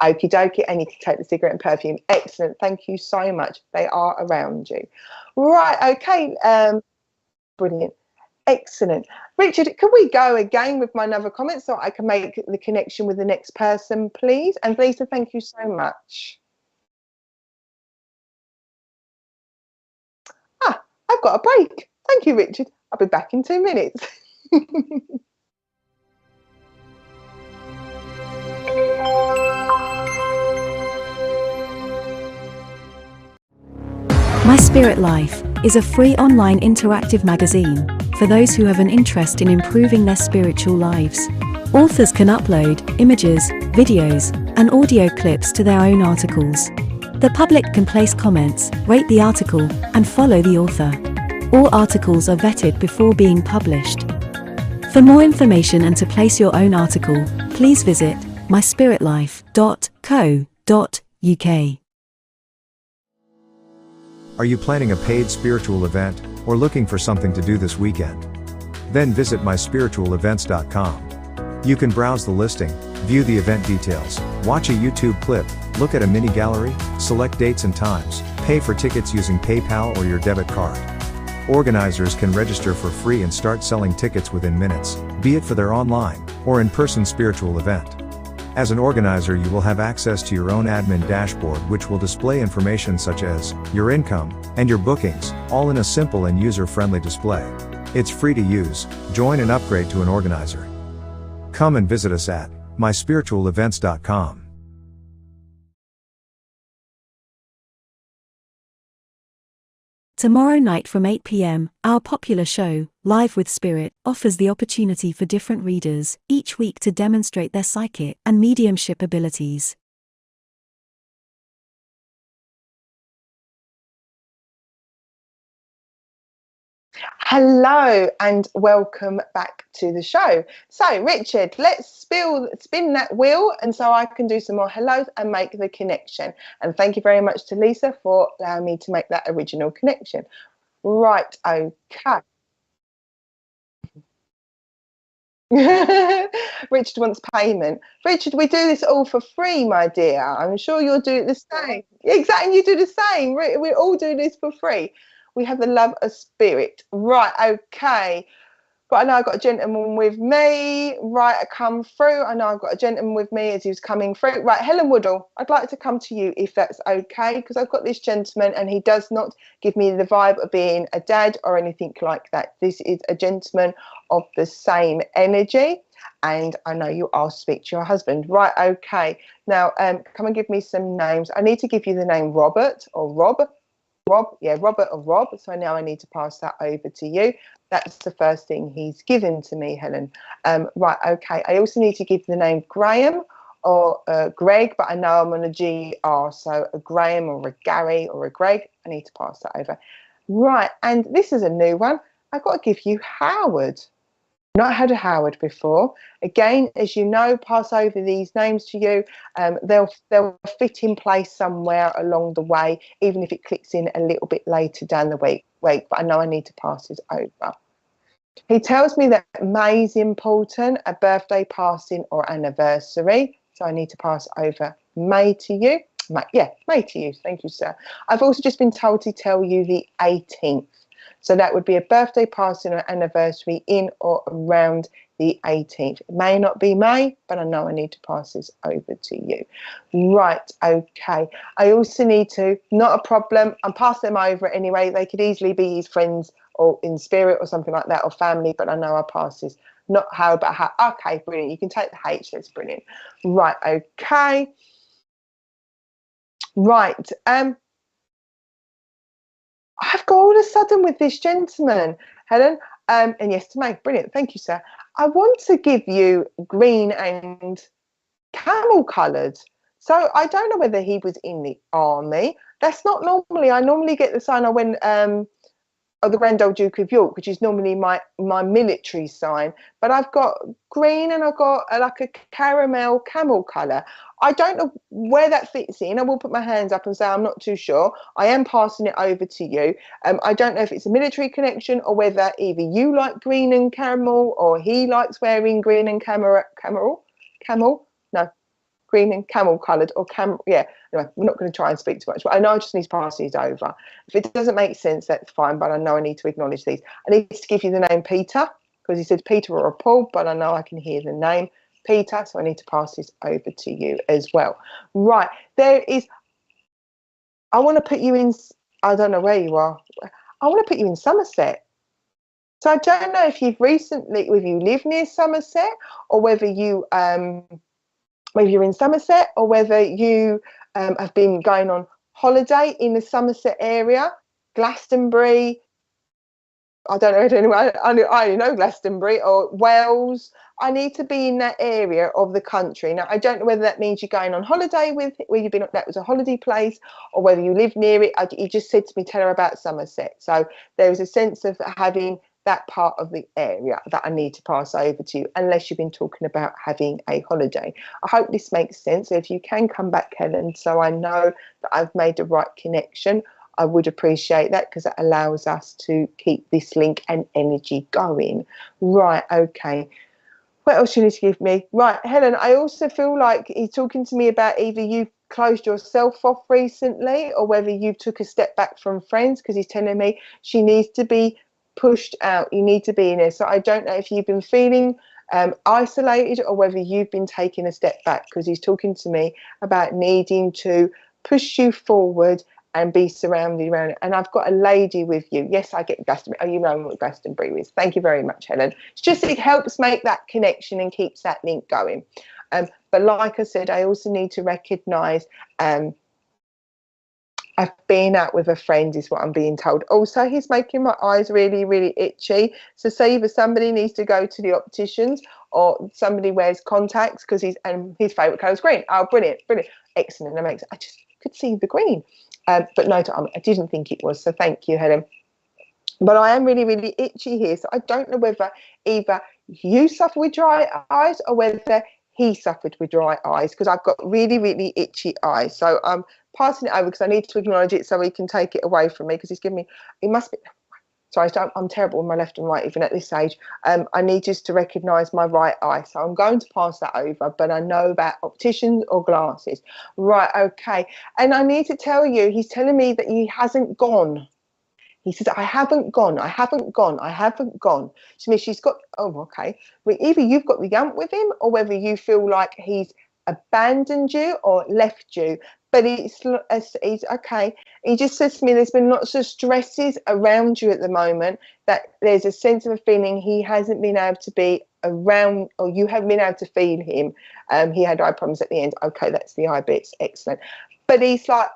Okie dokie. And you can take the cigarette and perfume. Excellent. Thank you so much. They are around you. Right. Okay. Brilliant. Excellent. Richard, can we go again with my another comment so I can make the connection with the next person, please? And Lisa, thank you so much. Ah, I've got a break. Thank you, Richard. I'll be back in 2 minutes. My Spirit Life is a free online interactive magazine for those who have an interest in improving their spiritual lives. Authors can upload images, videos, and audio clips to their own articles. The public can place comments, rate the article, and follow the author. All articles are vetted before being published. For more information and to place your own article, please visit myspiritlife.co.uk. Are you planning a paid spiritual event, or looking for something to do this weekend? Then visit myspiritualevents.com. You can browse the listing, view the event details, watch a YouTube clip, look at a mini gallery, select dates and times, pay for tickets using PayPal or your debit card. Organizers can register for free and start selling tickets within minutes, be it for their online or in-person spiritual event. As an organizer, you will have access to your own admin dashboard, which will display information such as your income and your bookings, all in a simple and user-friendly display. It's free to use. Join and upgrade to an organizer. Come and visit us at myspiritualevents.com. Tomorrow night from 8 p.m, our popular show, Live with Spirit, offers the opportunity for different readers each week to demonstrate their psychic and mediumship abilities. Hello and welcome back to the show. So Richard, let's spin that wheel and so I can do some more hellos and make the connection. And thank you very much to Lisa for allowing me to make that original connection. Right, okay. Richard wants payment. Richard, we do this all for free, my dear. I'm sure you'll do the same. Exactly, you do the same. We all do this for free. We have the love of spirit. Right, okay. But I know I've got a gentleman with me. Right, I come through. I know I've got a gentleman with me as he was coming through. Right, Helen Woodall, I'd like to come to you if that's okay, because I've got this gentleman and he does not give me the vibe of being a dad or anything like that. This is a gentleman of the same energy. And I know you asked to speak to your husband. Right, okay. Now, come and give me some names. I need to give you the name Robert or Rob. Robert or Rob. So now I need to pass that over to you. That's the first thing he's given to me, Helen. Right, okay. I also need to give the name Graham or Greg, but I know I'm on a GR, so a Graham or a Gary or a Greg. I need to pass that over. Right, and this is a new one. I've got to give you Howard. Not had a Howard before. Again, as you know, pass over these names to you. They'll fit in place somewhere along the way, even if it clicks in a little bit later down the week. But I know I need to pass this over. He tells me that May is important, a birthday, passing, or anniversary. So I need to pass over May to you. May to you. Thank you, sir. I've also just been told to tell you the 18th. So that would be a birthday, passing, or anniversary in or around the 18th. It may not be May, but I know I need to pass this over to you. Right, okay. I also need to, not a problem, I'm passing them over anyway. They could easily be his friends or in spirit or something like that, or family, but I know I pass this. Not how, but how. Okay, brilliant. You can take the H, that's brilliant. Right, okay. Right, I've got all of a sudden with this gentleman, Helen, and yes to May, brilliant, thank you, sir. I want to give you green and camel coloured. So I don't know whether he was in the army. That's not normally, I normally get the sign I went, of the Grand Old Duke of York, which is normally my military sign, but I've got green and I've got like a caramel camel colour. I don't know where that fits in. I will put my hands up and say I'm not too sure. I am passing it over to you. I don't know if it's a military connection or whether either you like green and caramel or he likes wearing green and camel. No, green and camel coloured or camel. Yeah, anyway, we're not going to try and speak too much, but I know I just need to pass these over. If it doesn't make sense, that's fine, but I know I need to acknowledge these. I need to give you the name Peter, because he said Peter or Paul, but I know I can hear the name Peter, so I need to pass this over to you as well. Right, there is, I want to put you in, I don't know where you are, I want to put you in Somerset. So I don't know if you've recently, if you live near Somerset, or whether you, whether you're in Somerset, or whether you have been going on holiday in the Somerset area, Glastonbury, I don't know anyway, I only know Glastonbury, or Wales. I need to be in that area of the country. Now, I don't know whether that means you're going on holiday with, where you've been, that was a holiday place, or whether you live near it. He just said to me, tell her about Somerset. So there is a sense of having that part of the area that I need to pass over to you, unless you've been talking about having a holiday. I hope this makes sense. If you can come back, Helen, so I know that I've made the right connection, I would appreciate that, because it allows us to keep this link and energy going. Right, okay. What else you need to give me? Right, Helen, I also feel like he's talking to me about either you've closed yourself off recently, or whether you took a step back from friends, because he's telling me she needs to be pushed out. You need to be in there. So I don't know if you've been feeling isolated, or whether you've been taking a step back, because he's talking to me about needing to push you forward and be surrounded around it. And I've got a lady with you. Yes, I get Glastonbury. Oh, you know what Glastonbury is. Thank you very much, Helen. It's just, it helps make that connection and keeps that link going. But like I said, I also need to recognise I've been out with a friend, is what I'm being told. Also, he's making my eyes really, really itchy. So say either somebody needs to go to the opticians, or somebody wears contacts, because his favourite colour is green. Oh, brilliant, brilliant. Excellent. That makes, I just could see the green. But no, I didn't think it was, so thank you, Helen. But I am really, really itchy here, so I don't know whether either you suffer with dry eyes, or whether he suffered with dry eyes, because I've got really, really itchy eyes. So I'm passing it over, because I need to acknowledge it so he can take it away from me, because he's giving me, it must be, sorry, I'm terrible with my left and right, even at this age. I need just to recognise my right eye. So I'm going to pass that over, but I know about opticians or glasses. Right, okay. And I need to tell you, he's telling me that he hasn't gone. He says, I haven't gone. To me, she's got, oh, okay. Well, either you've got the hump with him, or whether you feel like he's abandoned you or left you. But he's okay. He just says to me, there's been lots of stresses around you at the moment, that there's a sense of a feeling he hasn't been able to be around, or you haven't been able to feel him. He had eye problems at the end. Okay, that's the eye bits. Excellent. But he's like,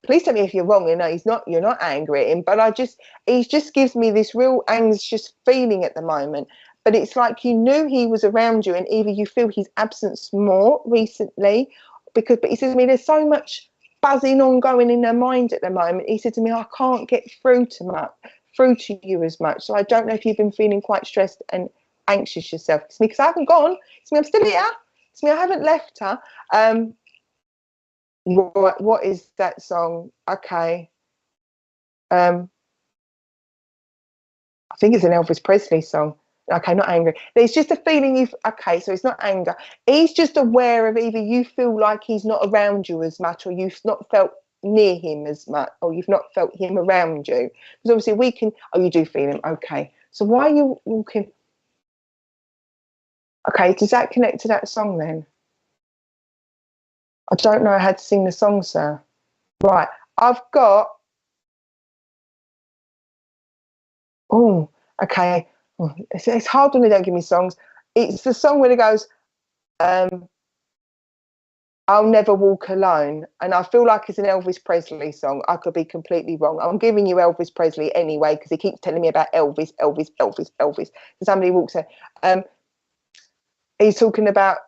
please tell me if you're wrong. You know, you're not angry at him, but he just gives me this real anxious feeling at the moment. But it's like you knew he was around you, and either you feel his absence more recently, but he says to me, there's so much buzzing on going in their mind at the moment. He said to me, I can't get through through to you as much. So I don't know if you've been feeling quite stressed and anxious yourself. It's me, because I haven't gone. It's me, I'm still here. It's me, I haven't left her. What is that song? Okay. I think it's an Elvis Presley song. Okay, not angry. There's just a feeling you've, okay, so it's not anger. He's just aware of either you feel like he's not around you as much, or you've not felt near him as much, or you've not felt him around you. Because obviously we can, oh, you do feel him. Okay. So why are you walking? Okay, does that connect to that song then? I don't know how to sing the song, sir. Right, I've got, oh, okay. Oh, it's hard when they don't give me songs. It's the song where it goes, I'll never walk alone. And I feel like it's an Elvis Presley song. I could be completely wrong. I'm giving you Elvis Presley anyway, because he keeps telling me about Elvis. So somebody walks in. He's talking about,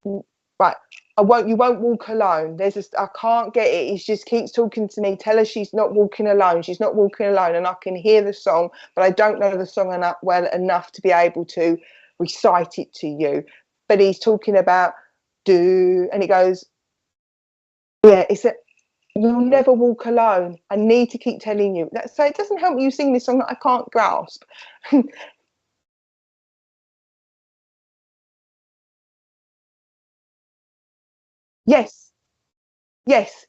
right, you won't walk alone. I can't get it. He just keeps talking to me. Tell her she's not walking alone. She's not walking alone. And I can hear the song, but I don't know the song well enough to be able to recite it to you. But he's talking about and he goes, yeah, it's that you'll never walk alone. I need to keep telling you that. So it doesn't help you sing this song that I can't grasp. Yes,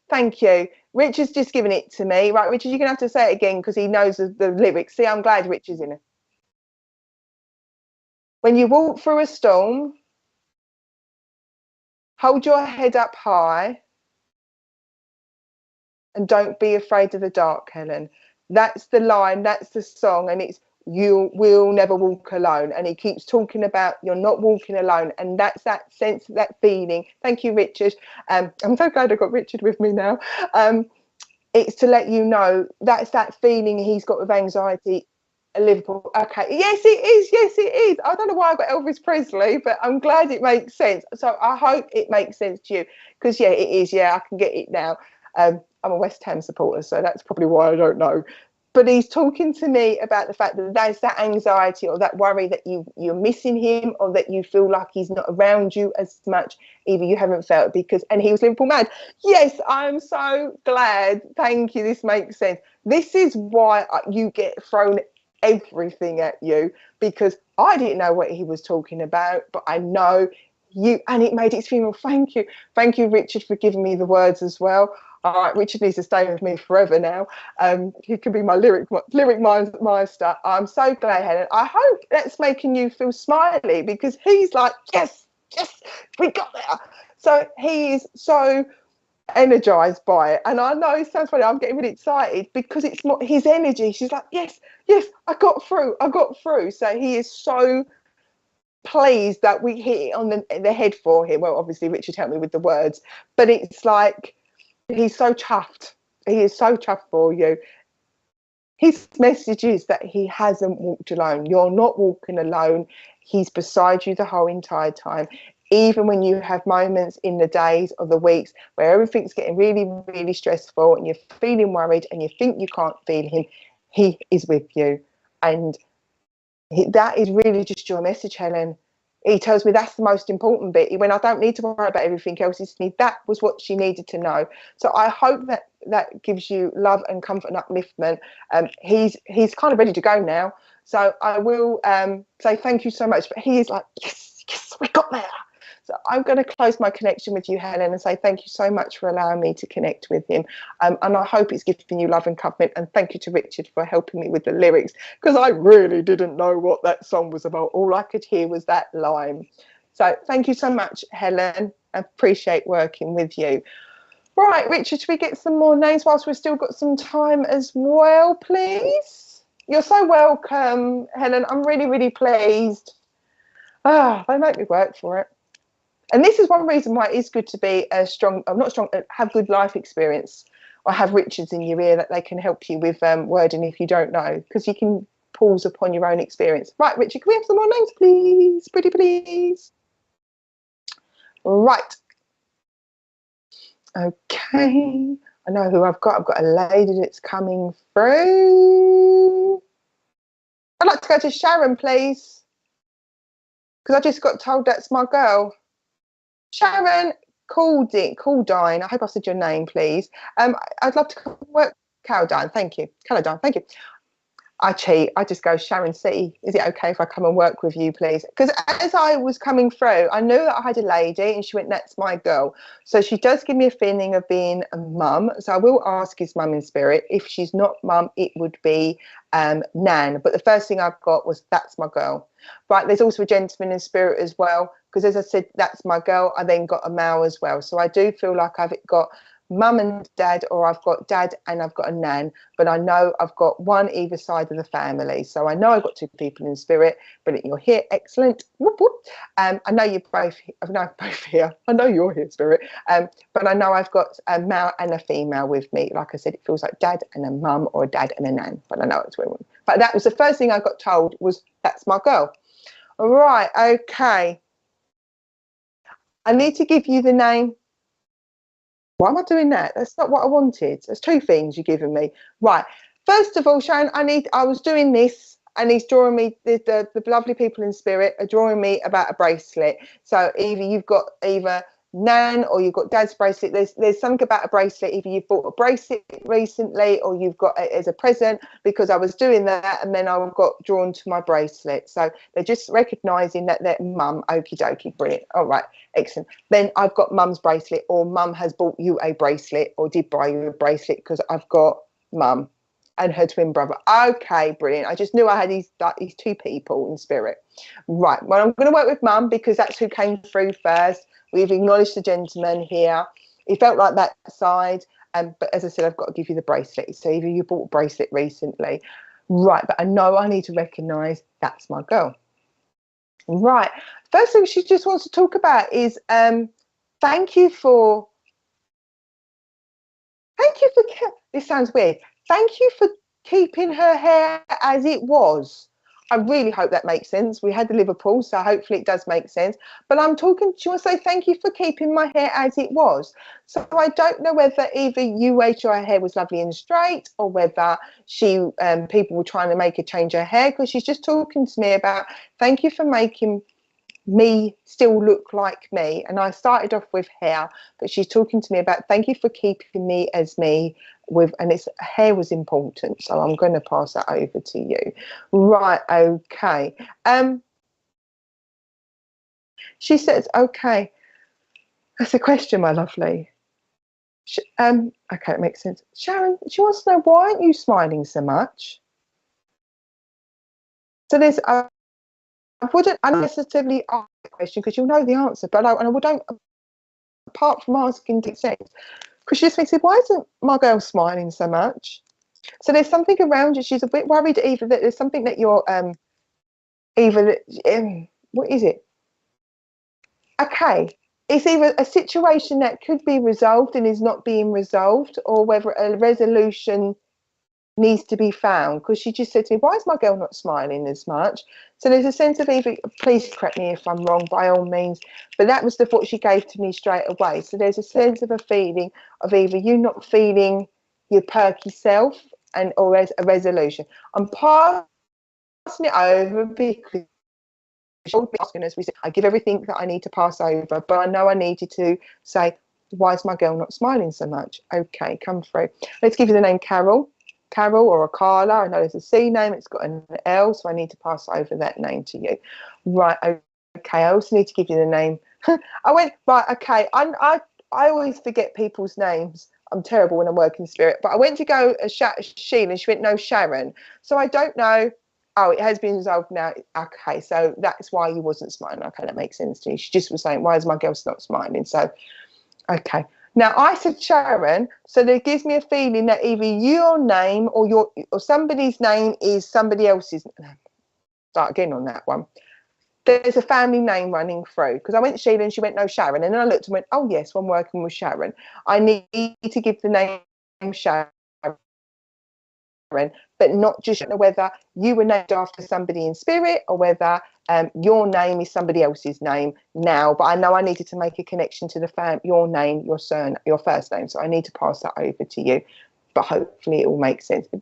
thank you. Richard's just given it to me. Right, Richard, you're going to have to say it again because he knows the lyrics. See, I'm glad Richard's in it. When you walk through a storm, hold your head up high and don't be afraid of the dark, Helen. That's the line, that's the song, and it's you will never walk alone. And he keeps talking about you're not walking alone, and that's that sense, that feeling. Thank you, Richard. I'm so glad I got Richard with me now. It's to let you know that's that feeling he's got with anxiety. Liverpool. Okay. Yes, it is. Yes, it is. I don't know why I got Elvis Presley, but I'm glad it makes sense. So I hope it makes sense to you, because yeah, it is. Yeah, I can get it now. I'm a West Ham supporter, so that's probably why I don't know. But he's talking to me about the fact that there's that anxiety or that worry that you're missing him, or that you feel like he's not around you as much. Either you haven't felt, and he was Liverpool mad. Yes, I'm so glad. Thank you. This makes sense. This is why you get thrown everything at you, because I didn't know what he was talking about, but I know you, and it made it feel. Thank you, Richard, for giving me the words as well. All right, Richard needs to stay with me forever now. He can be my lyric meister. I'm so glad, Helen. I hope that's making you feel smiley, because he's like, yes, we got there. So he is so energized by it, and I know it sounds funny, I'm getting really excited because it's not his energy. She's like, yes, I got through. So he is so pleased that we hit it on the head for him. Well, obviously Richard helped me with the words, but it's like he's so chuffed. He is so chuffed for you. His message is that he hasn't walked alone. You're not walking alone. He's beside you the whole entire time. Even when you have moments in the days or the weeks where everything's getting really, really stressful and you're feeling worried and you think you can't feel him, he is with you. And that is really just your message, Helen. He tells me that's the most important bit. When I don't need to worry about everything else, that was what she needed to know. So I hope that gives you love and comfort and upliftment. He's kind of ready to go now. So I will say thank you so much. But he is like, yes, we got there. So I'm going to close my connection with you, Helen, and say thank you so much for allowing me to connect with him. And I hope it's giving you love and comfort. And thank you to Richard for helping me with the lyrics, because I really didn't know what that song was about. All I could hear was that line. So thank you so much, Helen. I appreciate working with you. Right, Richard, should we get some more names whilst we've still got some time as well, please? You're so welcome, Helen. I'm really, really pleased. They make me work for it. And this is one reason why it is good to be have good life experience, or have Richards in your ear that they can help you with wording if you don't know, because you can pause upon your own experience. Right, Richard, can we have some more names, please? Pretty please. Right. Okay. I know who I've got. I've got a lady that's coming through. I'd like to go to Sharon, please, because I just got told that's my girl. Sharon Caldine. I hope I said your name, please. I'd love to come work. Caladine, thank you. Caladine, thank you. I cheat. I just go, Sharon C. Is it okay if I come and work with you, please? Because as I was coming through, I knew that I had a lady, and she went, "That's my girl." So she does give me a feeling of being a mum. So I will ask his mum in spirit. If she's not mum, it would be Nan. But the first thing I've got was, "That's my girl." Right. There's also a gentleman in spirit as well, because as I said, "That's my girl." I then got a male as well. So I do feel like I've got mum and dad, or I've got dad and I've got a nan, but I know I've got one either side of the family. So I know I've got two people in spirit. Brilliant, you're here, excellent. Whoop, whoop. I know you're both. I know both here. I know you're here, spirit. But I know I've got a male and a female with me. Like I said, it feels like dad and a mum, or a dad and a nan. But I know it's women. But that was the first thing I got told was, "That's my girl." All right, okay. I need to give you the name. Why am I doing that? That's not what I wanted. There's two things you're giving me. Right. First of all, Sharon, I was doing this, and he's drawing me, the lovely people in spirit are drawing me about a bracelet. So either you've got Nan, or you've got Dad's bracelet. There's something about a bracelet. Either you've bought a bracelet recently, or you've got it as a present, because I was doing that and then I got drawn to my bracelet. So they're just recognising that they're mum. Okie dokie, brilliant. All right, excellent. Then I've got mum's bracelet, or mum has bought you a bracelet, or did buy you a bracelet, because I've got mum and her twin brother. Okay, brilliant. I just knew I had these two people in spirit. Right, well, I'm going to work with mum, because that's who came through first. We've acknowledged the gentleman here. He felt like that side. But as I said, I've got to give you the bracelet. So either you bought a bracelet recently. Right, but I know I need to recognise that's my girl. Right. First thing she just wants to talk about is thank you for, this sounds weird. Thank you for keeping her hair as it was. I really hope that makes sense. We had the Liverpool, so hopefully it does make sense. But I'm talking, she wants to say thank you for keeping my hair as it was. So I don't know whether either you waited her hair was lovely and straight, or whether she people were trying to make her change her hair, because she's just talking to me about thank you for making me still look like me. And I started off with hair, but she's talking to me about thank you for keeping me as me with, and it's hair was important. So I'm going to pass that over to you. Right, okay. She says, okay, that's a question, my lovely. Okay, it makes sense. Sharon, she wants to know, why aren't you smiling so much? So there's I wouldn't unnecessarily ask the question, because you'll know the answer, but I wouldn't, apart from asking to sense, because she just makes it, why isn't my girl smiling so much? So there's something around you. She's a bit worried either that there's something that you're what is it? Okay, it's either a situation that could be resolved and is not being resolved, or whether a resolution needs to be found, because she just said to me, why is my girl not smiling as much? So there's a sense of either, please correct me if I'm wrong by all means, but that was the thought she gave to me straight away. So there's a sense of a feeling of either you not feeling your perky self, and or as a resolution. I'm passing it over because as we said, I give everything that I need to pass over, but I know I needed to say, why is my girl not smiling so much? Okay, come through. Let's give you the name Carol or a Carla. I know there's a C name, it's got an L, so I need to pass over that name to you. Right, okay, I also need to give you the name. I went, right, okay, I always forget people's names. I'm terrible when I'm working spirit, but I went to go Sheila, and she went, no, Sharon. So I don't know. Oh, it has been resolved now. Okay, so that's why you wasn't smiling. Okay, that makes sense to me. She just was saying, why is my girl not smiling? So, okay. Now I said Sharon, so that gives me a feeling that either your name or somebody's name is somebody else's. Start again on that one. There's a family name running through, because I went Sheila and she went, no, Sharon, and then I looked and went, oh yes, I'm working with Sharon. I need to give the name Sharon, but not just whether you were named after somebody in spirit, or whether your name is somebody else's name now. But I know I needed to make a connection to the your name, your first name. So I need to pass that over to you. But hopefully it will make sense. But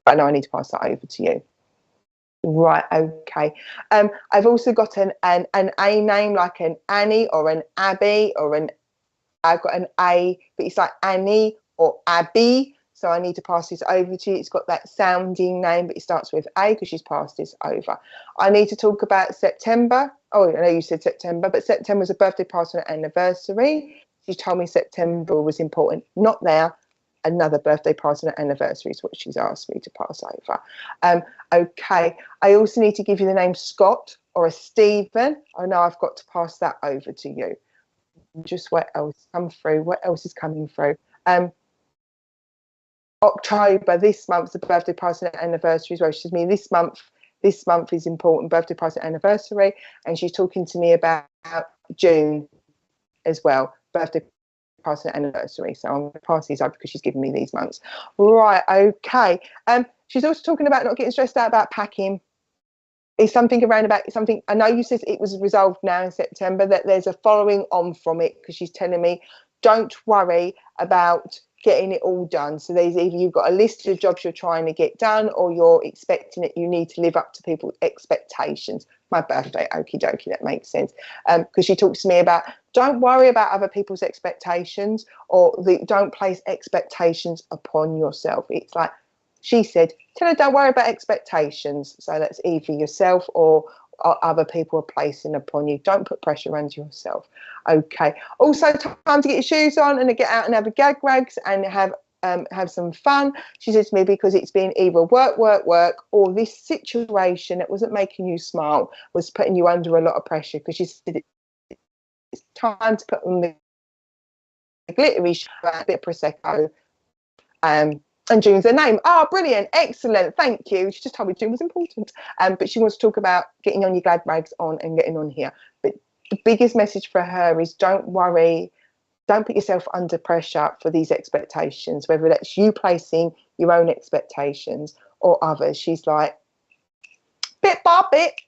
I know I need to pass that over to you. Right, okay. I've also got an A name, like an Annie or an Abby, or I've got an A, but it's like Annie or Abby. So I need to pass this over to you. It's got that sounding name, but it starts with A because she's passed this over. I need to talk about September. Oh, I know you said September, but September was a birthday party and anniversary. She told me September was important. Not there. Another birthday party and anniversary is what she's asked me to pass over. Okay. I also need to give you the name Scott or a Stephen. I know I've got to pass that over to you. Just what else come through? What else is coming through? October, this month's the birthday party and anniversary as well. She says me this month is important, birthday party and anniversary, and she's talking to me about June as well, birthday party and anniversary. So I'm going to pass these over because she's given me these months. Right, okay. She's also talking about not getting stressed out about packing. Is something around about something, I know you said it was resolved now in September, that there's a following on from it, because she's telling me don't worry about getting it all done. So there's either you've got a list of jobs you're trying to get done, or you're expecting that you need to live up to people's expectations. My birthday, okie dokie, that makes sense. Because she talks to me about don't worry about other people's expectations, or don't place expectations upon yourself. It's like she said, tell her don't worry about expectations. So that's either yourself or other people are placing upon you. Don't put pressure onto yourself. Okay. Also, time to get your shoes on and get out and have a gag rags and have some fun. She said to me, because it's been either work, or this situation that wasn't making you smile was putting you under a lot of pressure, because she said it's time to put on the glittery, a bit of Prosecco, and June's her name. Oh, brilliant, excellent, thank you. She just told me June was important. But she wants to talk about getting on your glad rags on and getting on here. But the biggest message for her is don't worry, don't put yourself under pressure for these expectations, whether that's you placing your own expectations or others. She's like, bit by bit,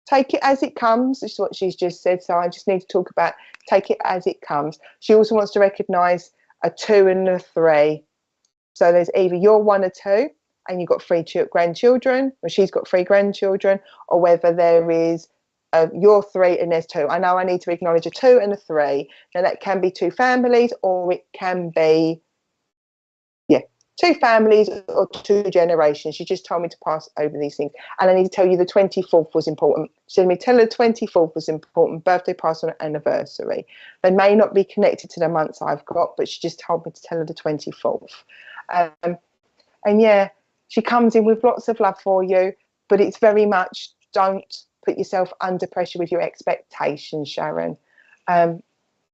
take it as it comes. This is what she's just said. So I just need to talk about take it as it comes. She also wants to recognise a 2 and a 3. So there's either you're 1 or 2 and you've got 3 grandchildren, or she's got 3 grandchildren, or whether there is you're 3 and there's 2. I know I need to acknowledge a 2 and a 3. Now that can be 2 families, or it can be 2 families or 2 generations. She just told me to pass over these things. And I need to tell you the 24th was important. She said to me, tell her the 24th was important, birthday, party, and anniversary. They may not be connected to the months I've got, but she just told me to tell her the 24th. And yeah, she comes in with lots of love for you, but it's very much don't put yourself under pressure with your expectations, Sharon. And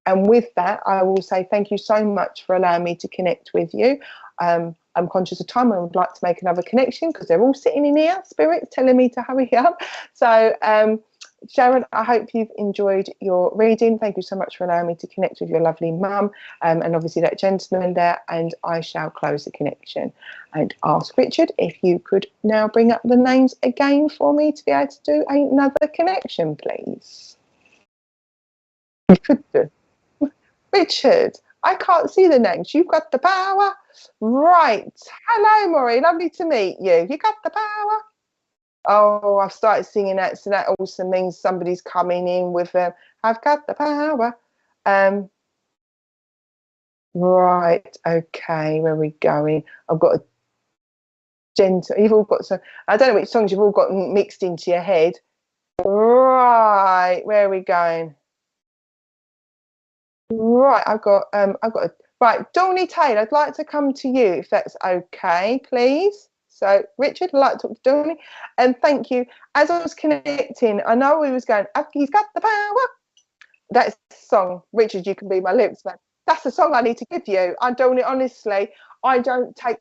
with that, I will say thank you so much for allowing me to connect with you. I'm conscious of time. I would like to make another connection because they're all sitting in here, spirits telling me to hurry up. So Sharon, I hope you've enjoyed your reading. Thank you so much for allowing me to connect with your lovely mum, and obviously that gentleman there. And I shall close the connection and ask Richard if you could now bring up the names again for me to be able to do another connection, please. You could do. Richard, I can't see the names. You've got the power. Right. Hello, Maury. Lovely to meet you. You got the power. Oh, I've started singing that, so that also means somebody's coming in with I've got the power. Right, okay, where are we going? I've got a gentle, you've all got some, I don't know which songs you've all got mixed into your head. Right, where are we going? Right, I've got right, Dawny Taylor, I'd like to come to you if that's okay, please. So, Richard, I'd like to talk to Dawny. And thank you. As I was connecting, I know he was going, he's got the power. That's the song. Richard, you can be my lips man. That's the song I need to give you. I don't, honestly, I don't take.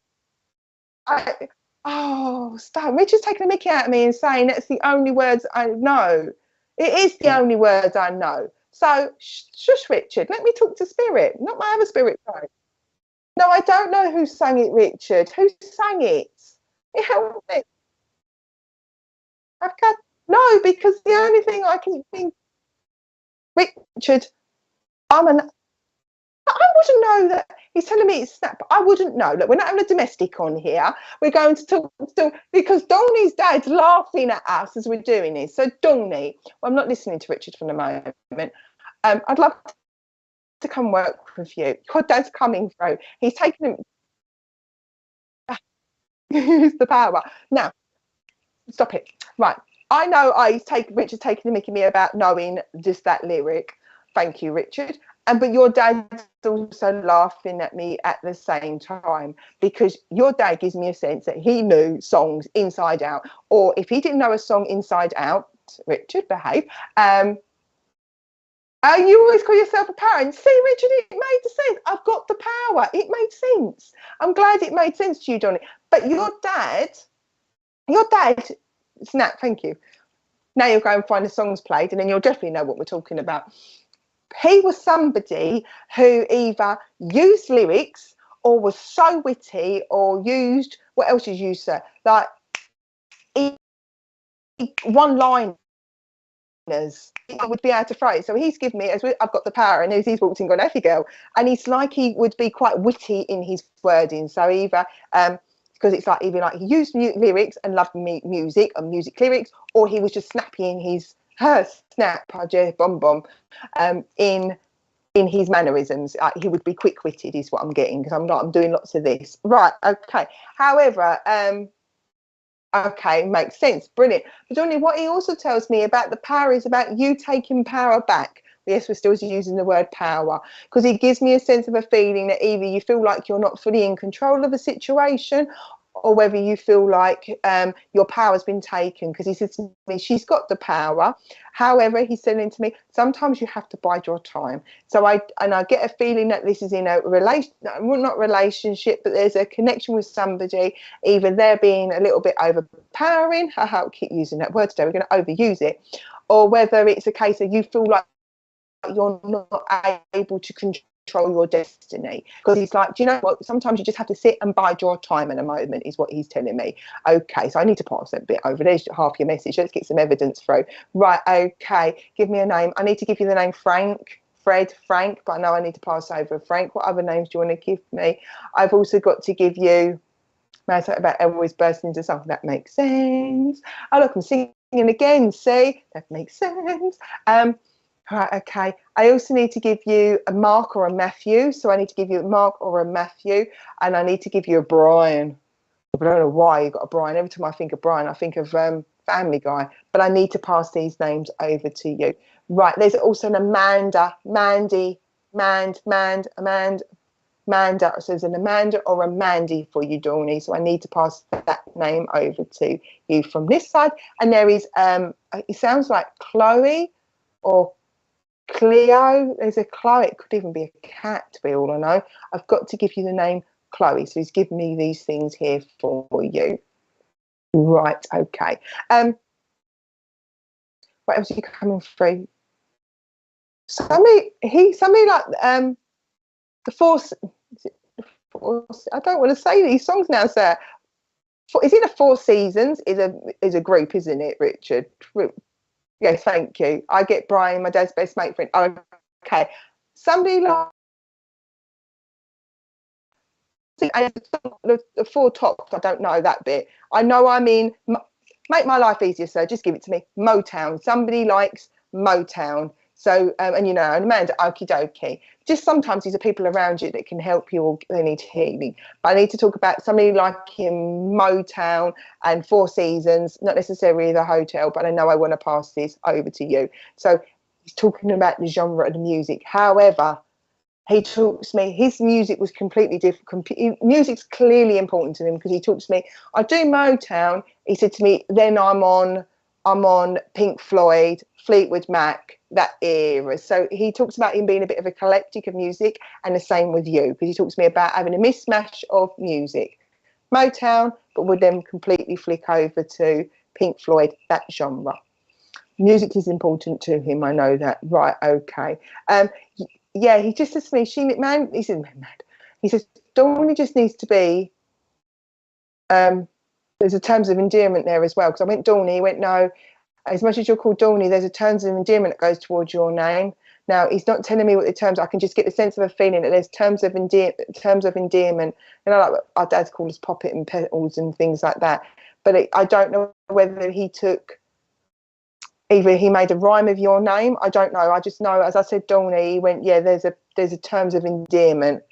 Oh, stop. Richard's taking a mickey out of me and saying that's the only words I know. It is the only words I know. So, shush, Richard. Let me talk to Spirit, not my other spirit guide. No, I don't know who sang it, Richard. Who sang it? Help me. I've got no, because the only thing I can think, Richard, I wouldn't know that. He's telling me it's snap. I wouldn't know. Look, we're not having a domestic on here. We're going to talk still because Donny's dad's laughing at us as we're doing this. So Donny, well, I'm not listening to Richard for the moment. I'd love to come work with you. God, Dad's coming through. He's taking him. Use the power. Now, stop it. Right. I know Richard's taking the mickey me about knowing just that lyric. Thank you, Richard. But your dad's also laughing at me at the same time, because your dad gives me a sense that he knew songs inside out. Or if he didn't know a song inside out, Richard, behave. You always call yourself a parent. See, Richard, it made sense. I've got the power. It made sense. I'm glad it made sense to you, Donny. But your dad, snap, thank you. Now you'll go and find the songs played, and then you'll definitely know what we're talking about. He was somebody who either used lyrics or was so witty or used, what else is used, sir? Like one-liners. He would be able to throw it. So he's given me, I've got the power, and he's walked in, gone, Effie girl. And it's like he would be quite witty in his wording. So either, because it's like, either like he used lyrics and loved music and music lyrics, or he was just snappy in his snap, bomb, in his mannerisms. He would be quick-witted is what I'm getting, because I'm doing lots of this. Right, okay. However, okay, makes sense, brilliant. But Johnny, what he also tells me about the power is about you taking power back. Yes, we're still using the word power, because he gives me a sense of a feeling that either you feel like you're not fully in control of a situation, or whether you feel like your power's been taken, because he says to me, she's got the power. However, he's saying to me, sometimes you have to bide your time. So I get a feeling that this is in a not relationship, but there's a connection with somebody. Either they're being a little bit overpowering. I'll keep using that word today. We're going to overuse it. Or whether it's a case of you feel like you're not able to control your destiny, because he's like, do you know what, sometimes you just have to sit and bide your time in a moment, is what he's telling me. Okay, so I need to pass that bit over. There's half your message. Let's get some evidence through. Right, okay, give me a name. I need to give you the name Frank, Fred, Frank, but I know I need to pass over Frank. What other names do you want to give me? I've also got to give you, about always bursting into something that makes sense. Oh look, I'm singing again. See, that makes sense. Right, okay. I also need to give you a Mark or a Matthew. So I need to give you a Mark or a Matthew, and I need to give you a Brian. I don't know why you got a Brian. Every time I think of Brian, I think of Family Guy. But I need to pass these names over to you. Right, there's also an Amanda, Mandy, Amanda. So there's an Amanda or a Mandy for you, Dawny. So I need to pass that name over to you from this side. And there is, it sounds like Chloe or Cleo. There's a Chloe. It could even be a cat, to be all I know. I've got to give you the name Chloe. So he's given me these things here for you. Right, okay. What else are you coming through? Somebody like the Force. I don't want to say these songs now, sir. Is it the Four Seasons? Is a group, isn't it, Richard? Yes, thank you. I get Brian, my dad's best mate friend. Oh, okay. Somebody like the Four Tops. I don't know that bit. I know I mean, make my life easier, sir. Just give it to me. Motown. Somebody likes Motown. So, and you know, and Amanda, okie dokie. Just sometimes these are people around you that can help you, or they need healing. But I need to talk about somebody like in Motown and Four Seasons, not necessarily the hotel, but I know I want to pass this over to you. So he's talking about the genre of the music. However, he talks to me, his music was completely different. Music's clearly important to him, because he talks to me, I do Motown. He said to me, then I'm on Pink Floyd, Fleetwood Mac, that era. So he talks about him being a bit of a eclectic of music, and the same with you, because he talks to me about having a mismatch of music. Motown, but would then completely flick over to Pink Floyd, that genre. Music is important to him, I know that. Right, okay. Yeah, he just says to me, he says, Dawn just needs to be, there's a terms of endearment there as well, because I went Dawny, he went, no, as much as you're called Dawny, there's a terms of endearment that goes towards your name. Now, he's not telling me what the terms. I can just get the sense of a feeling that there's terms of endearment. You know, like our dads call us poppet and petals and things like that. But I don't know whether he took, either he made a rhyme of your name. I don't know. I just know, as I said, Dorney, he went, yeah, there's a terms of endearment.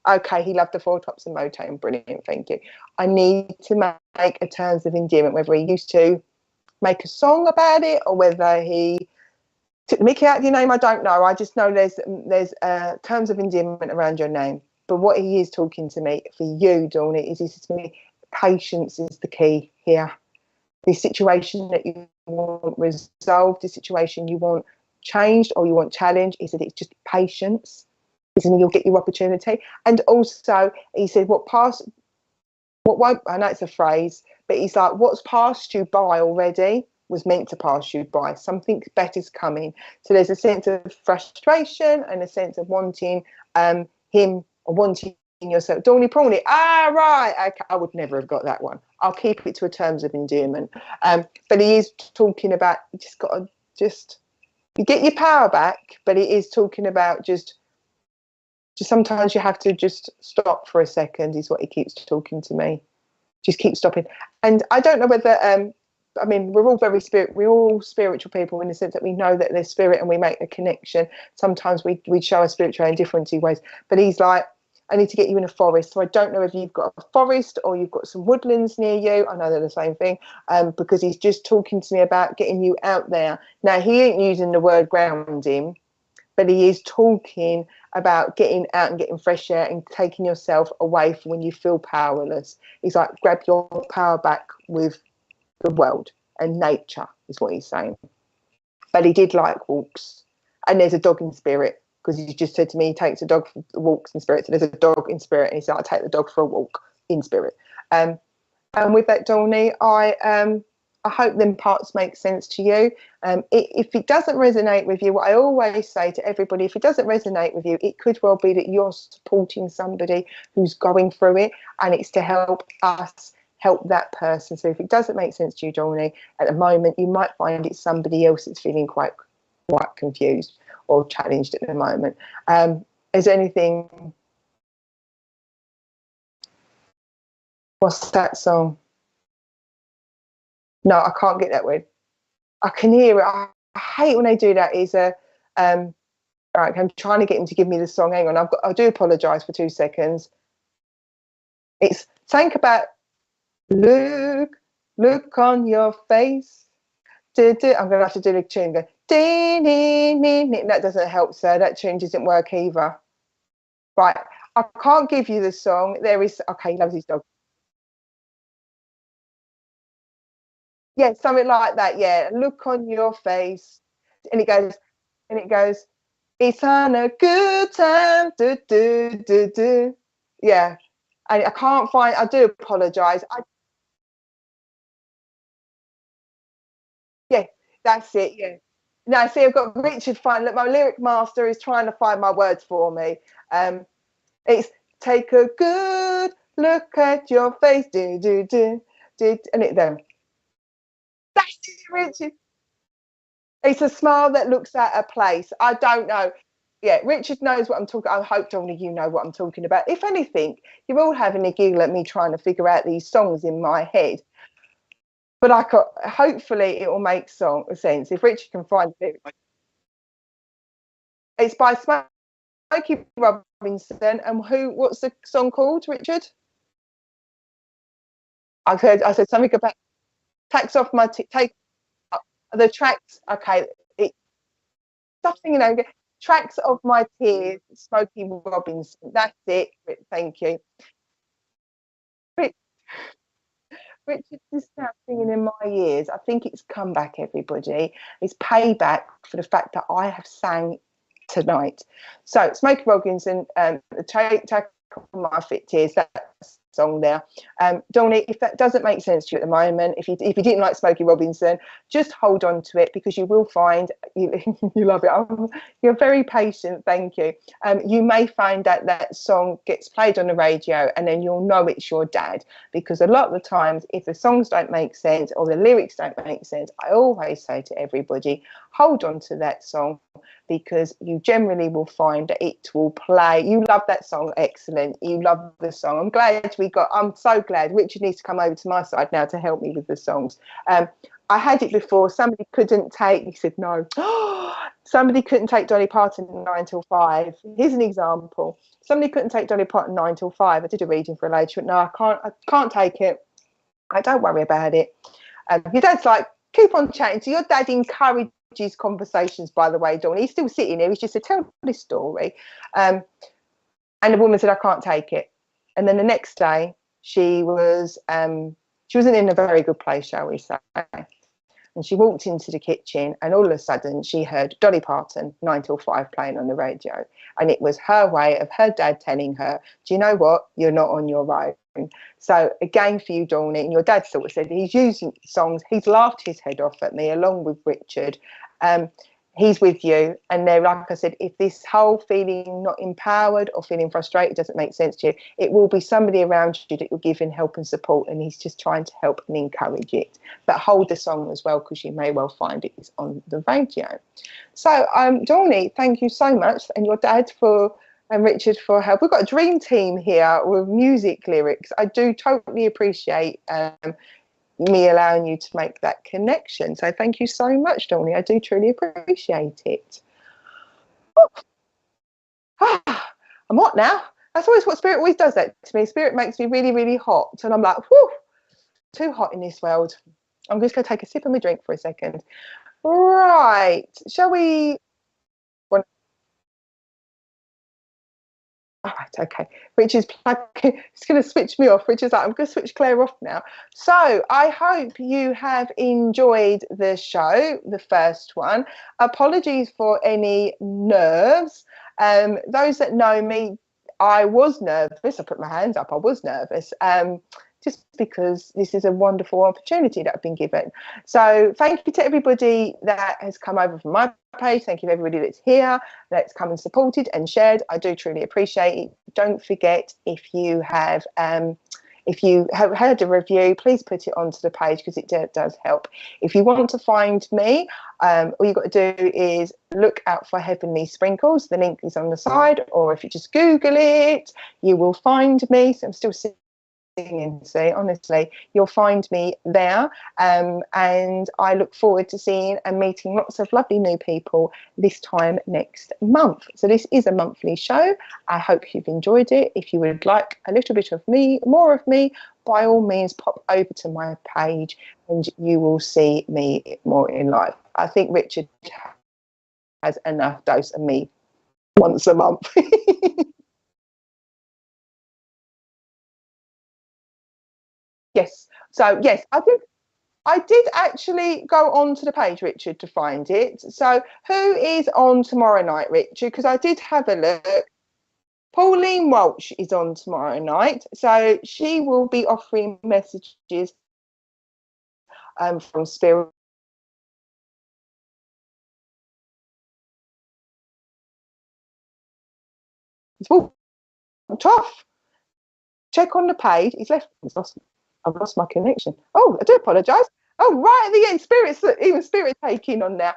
Okay, he loved the Four Tops and Motown. Brilliant, thank you. I need to make a terms of endearment, whether he used to make a song about it or whether he took the mickey out of your name. I don't know. I just know there's terms of endearment around your name. But what he is talking to me for you, Dorney, is he says to me, patience is the key here. The situation that you want resolved, the situation you want changed or you want challenged, he said it's just patience. He said you'll get your opportunity. And also, he said what won't, I know it's a phrase, but he's like, what's passed you by already was meant to pass you by. Something better's coming. So there's a sense of frustration and a sense of wanting him or wanting yourself. Dawny Prawny, right, okay, I would never have got that one. I'll keep it to a terms of endearment. But he is talking about, you just got to you get your power back, but he is talking about just sometimes you have to just stop for a second, is what he keeps talking to me. Just keep stopping. And I don't know whether, I mean, we're all spiritual people in the sense that we know that there's spirit and we make a connection. Sometimes we show our spirituality in different ways. But he's like, I need to get you in a forest. So I don't know if you've got a forest or you've got some woodlands near you. I know they're the same thing, because he's just talking to me about getting you out there. Now, he ain't using the word grounding, but he is talking about getting out and getting fresh air and taking yourself away from when you feel powerless. He's like, grab your power back with the world and nature, is what he's saying. But he did like walks. And there's a dog in spirit, because he just said to me he takes a dog for walks in spirit. So there's a dog in spirit, and he said, I'll take the dog for a walk in spirit. And with that, Dorney, I hope them parts make sense to you. If it doesn't resonate with you, what I always say to everybody, if it doesn't resonate with you, it could well be that you're supporting somebody who's going through it, and it's to help us help that person. So if it doesn't make sense to you, Dorney, at the moment, you might find it's somebody else that's feeling quite confused or challenged at the moment. Is there anything? What's that song? No, I can't get that word. I can hear it. I hate when they do that. Right, I'm trying to get him to give me the song. Hang on, I do apologise for 2 seconds. It's think about look on your face. I'm going to have to do the tune. Go, that doesn't help, sir. That tune doesn't work either. Right, I can't give you the song. There is, okay, he loves his dog. Yeah, something like that. Yeah, look on your face, and it goes, it's on a good time. Do do do do. Yeah, and I can't find. I do apologise. Yeah, that's it. Yeah. No, see, I've got Richard find. Look, my lyric master is trying to find my words for me. It's take a good look at your face. Do do do do, and it then. That's it, Richard. It's a smile that looks at a place. I don't know. Yeah, Richard knows what I'm talking. I hope only you know what I'm talking about. If anything, you're all having a giggle at me trying to figure out these songs in my head. But hopefully it will make sense. If Richard can find it. It's by Smokey Robinson. And what's the song called, Richard? I said something about tax off my take the tracks. Okay, something, you know, tracks of my tears, Smokey Robinson. That's it. Thank you. Richard is now singing in my ears. I think it's come back, everybody. It's payback for the fact that I have sang tonight. So Smokey Robinson, Take on My Fit Tears, that song there. Donnie, if that doesn't make sense to you at the moment, if you didn't like Smokey Robinson, just hold on to it, because you will find you love it. You're very patient, thank you. You may find that song gets played on the radio, and then you'll know it's your dad, because a lot of the times, if the songs don't make sense or the lyrics don't make sense, I always say to everybody, hold on to that song, because you generally will find that it will play. You love that song, excellent. You love the song. I'm so glad Richard needs to come over to my side now to help me with the songs. I had it before. Somebody couldn't take, he said no. Somebody couldn't take Dolly Parton 9 till 5. Here's an example. Somebody couldn't take Dolly Parton 9 till 5. I did a reading for a lady. She went, no, I can't take it. I don't worry about it. Your dad's like, keep on chatting. So your dad encourages conversations, by the way, Dawn. He's still sitting there. He's just said, tell this story. And the woman said, I can't take it. And then the next day, she wasn't in a very good place, shall we say. And she walked into the kitchen, and all of a sudden she heard Dolly Parton 9 till 5 playing on the radio. And it was her way of her dad telling her, do you know what? You're not on your own. So again, for you, Dawn, and your dad sort of said he's using songs. He's laughed his head off at me along with Richard. He's with you. And then, like I said, if this whole feeling not empowered or feeling frustrated doesn't make sense to you, it will be somebody around you that you're giving help and support, and he's just trying to help and encourage it. But hold the song as well, because you may well find it is on the radio. So, Dawny, thank you so much, and your dad and Richard for help. We've got a dream team here with music lyrics. I do totally appreciate me allowing you to make that connection. So thank you so much, Dawny. I do truly appreciate it. I'm hot now. That's always what Spirit always does that to me. Spirit makes me really, really hot. And I'm like, whew, too hot in this world. I'm just going to take a sip of my drink for a second. Right. Shall we? All right, okay. Richard's it's going to switch me off. Richard's like, I'm going to switch Claire off now. So I hope you have enjoyed the show, the first one. Apologies for any nerves. Those that know me, I was nervous. I put my hands up. I was nervous. Just because this is a wonderful opportunity that I've been given. So thank you to everybody that has come over from my page. Thank you to everybody that's here, that's come and supported and shared. I do truly appreciate it. Don't forget, if you have heard a review, please put it onto the page, because it does help. If you want to find me, all you've got to do is look out for Heavenly Sprinkles. The link is on the side, or if you just Google it, you will find me. So I'm still singing, see, honestly, you'll find me there, and I look forward to seeing and meeting lots of lovely new people this time next month. So this is a monthly show. I hope you've enjoyed it. If you would like a little bit of me, more of me, by all means pop over to my page and you will see me more in life. I think Richard has enough dose of me once a month. Yes. So yes, I did actually go on to the page, Richard, to find it. So who is on tomorrow night, Richard? Because I did have a look. Pauline Walsh is on tomorrow night. So she will be offering messages from Spirit. Oh, tough. Check on the page. I've lost my connection. Oh, I do apologise. Oh, right at the end, Spirit taking on now.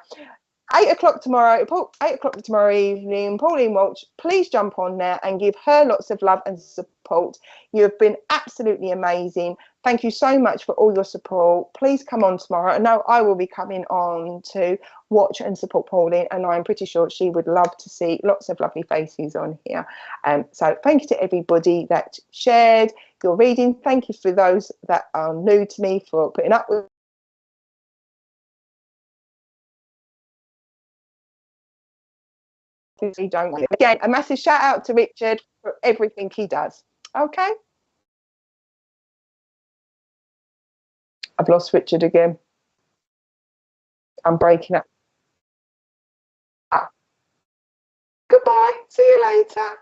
8 o'clock tomorrow, 8 o'clock tomorrow evening, Pauline Walsh, please jump on there and give her lots of love and support. You have been absolutely amazing. Thank you so much for all your support. Please come on tomorrow. I know I will be coming on to watch and support Pauline, and I'm pretty sure she would love to see lots of lovely faces on here. So thank you to everybody that shared your reading. Thank you for those that are new to me for putting up with don't. Again, a massive shout out to Richard for everything he does. Okay. I've lost Richard again. I'm breaking up. Goodbye. See you later.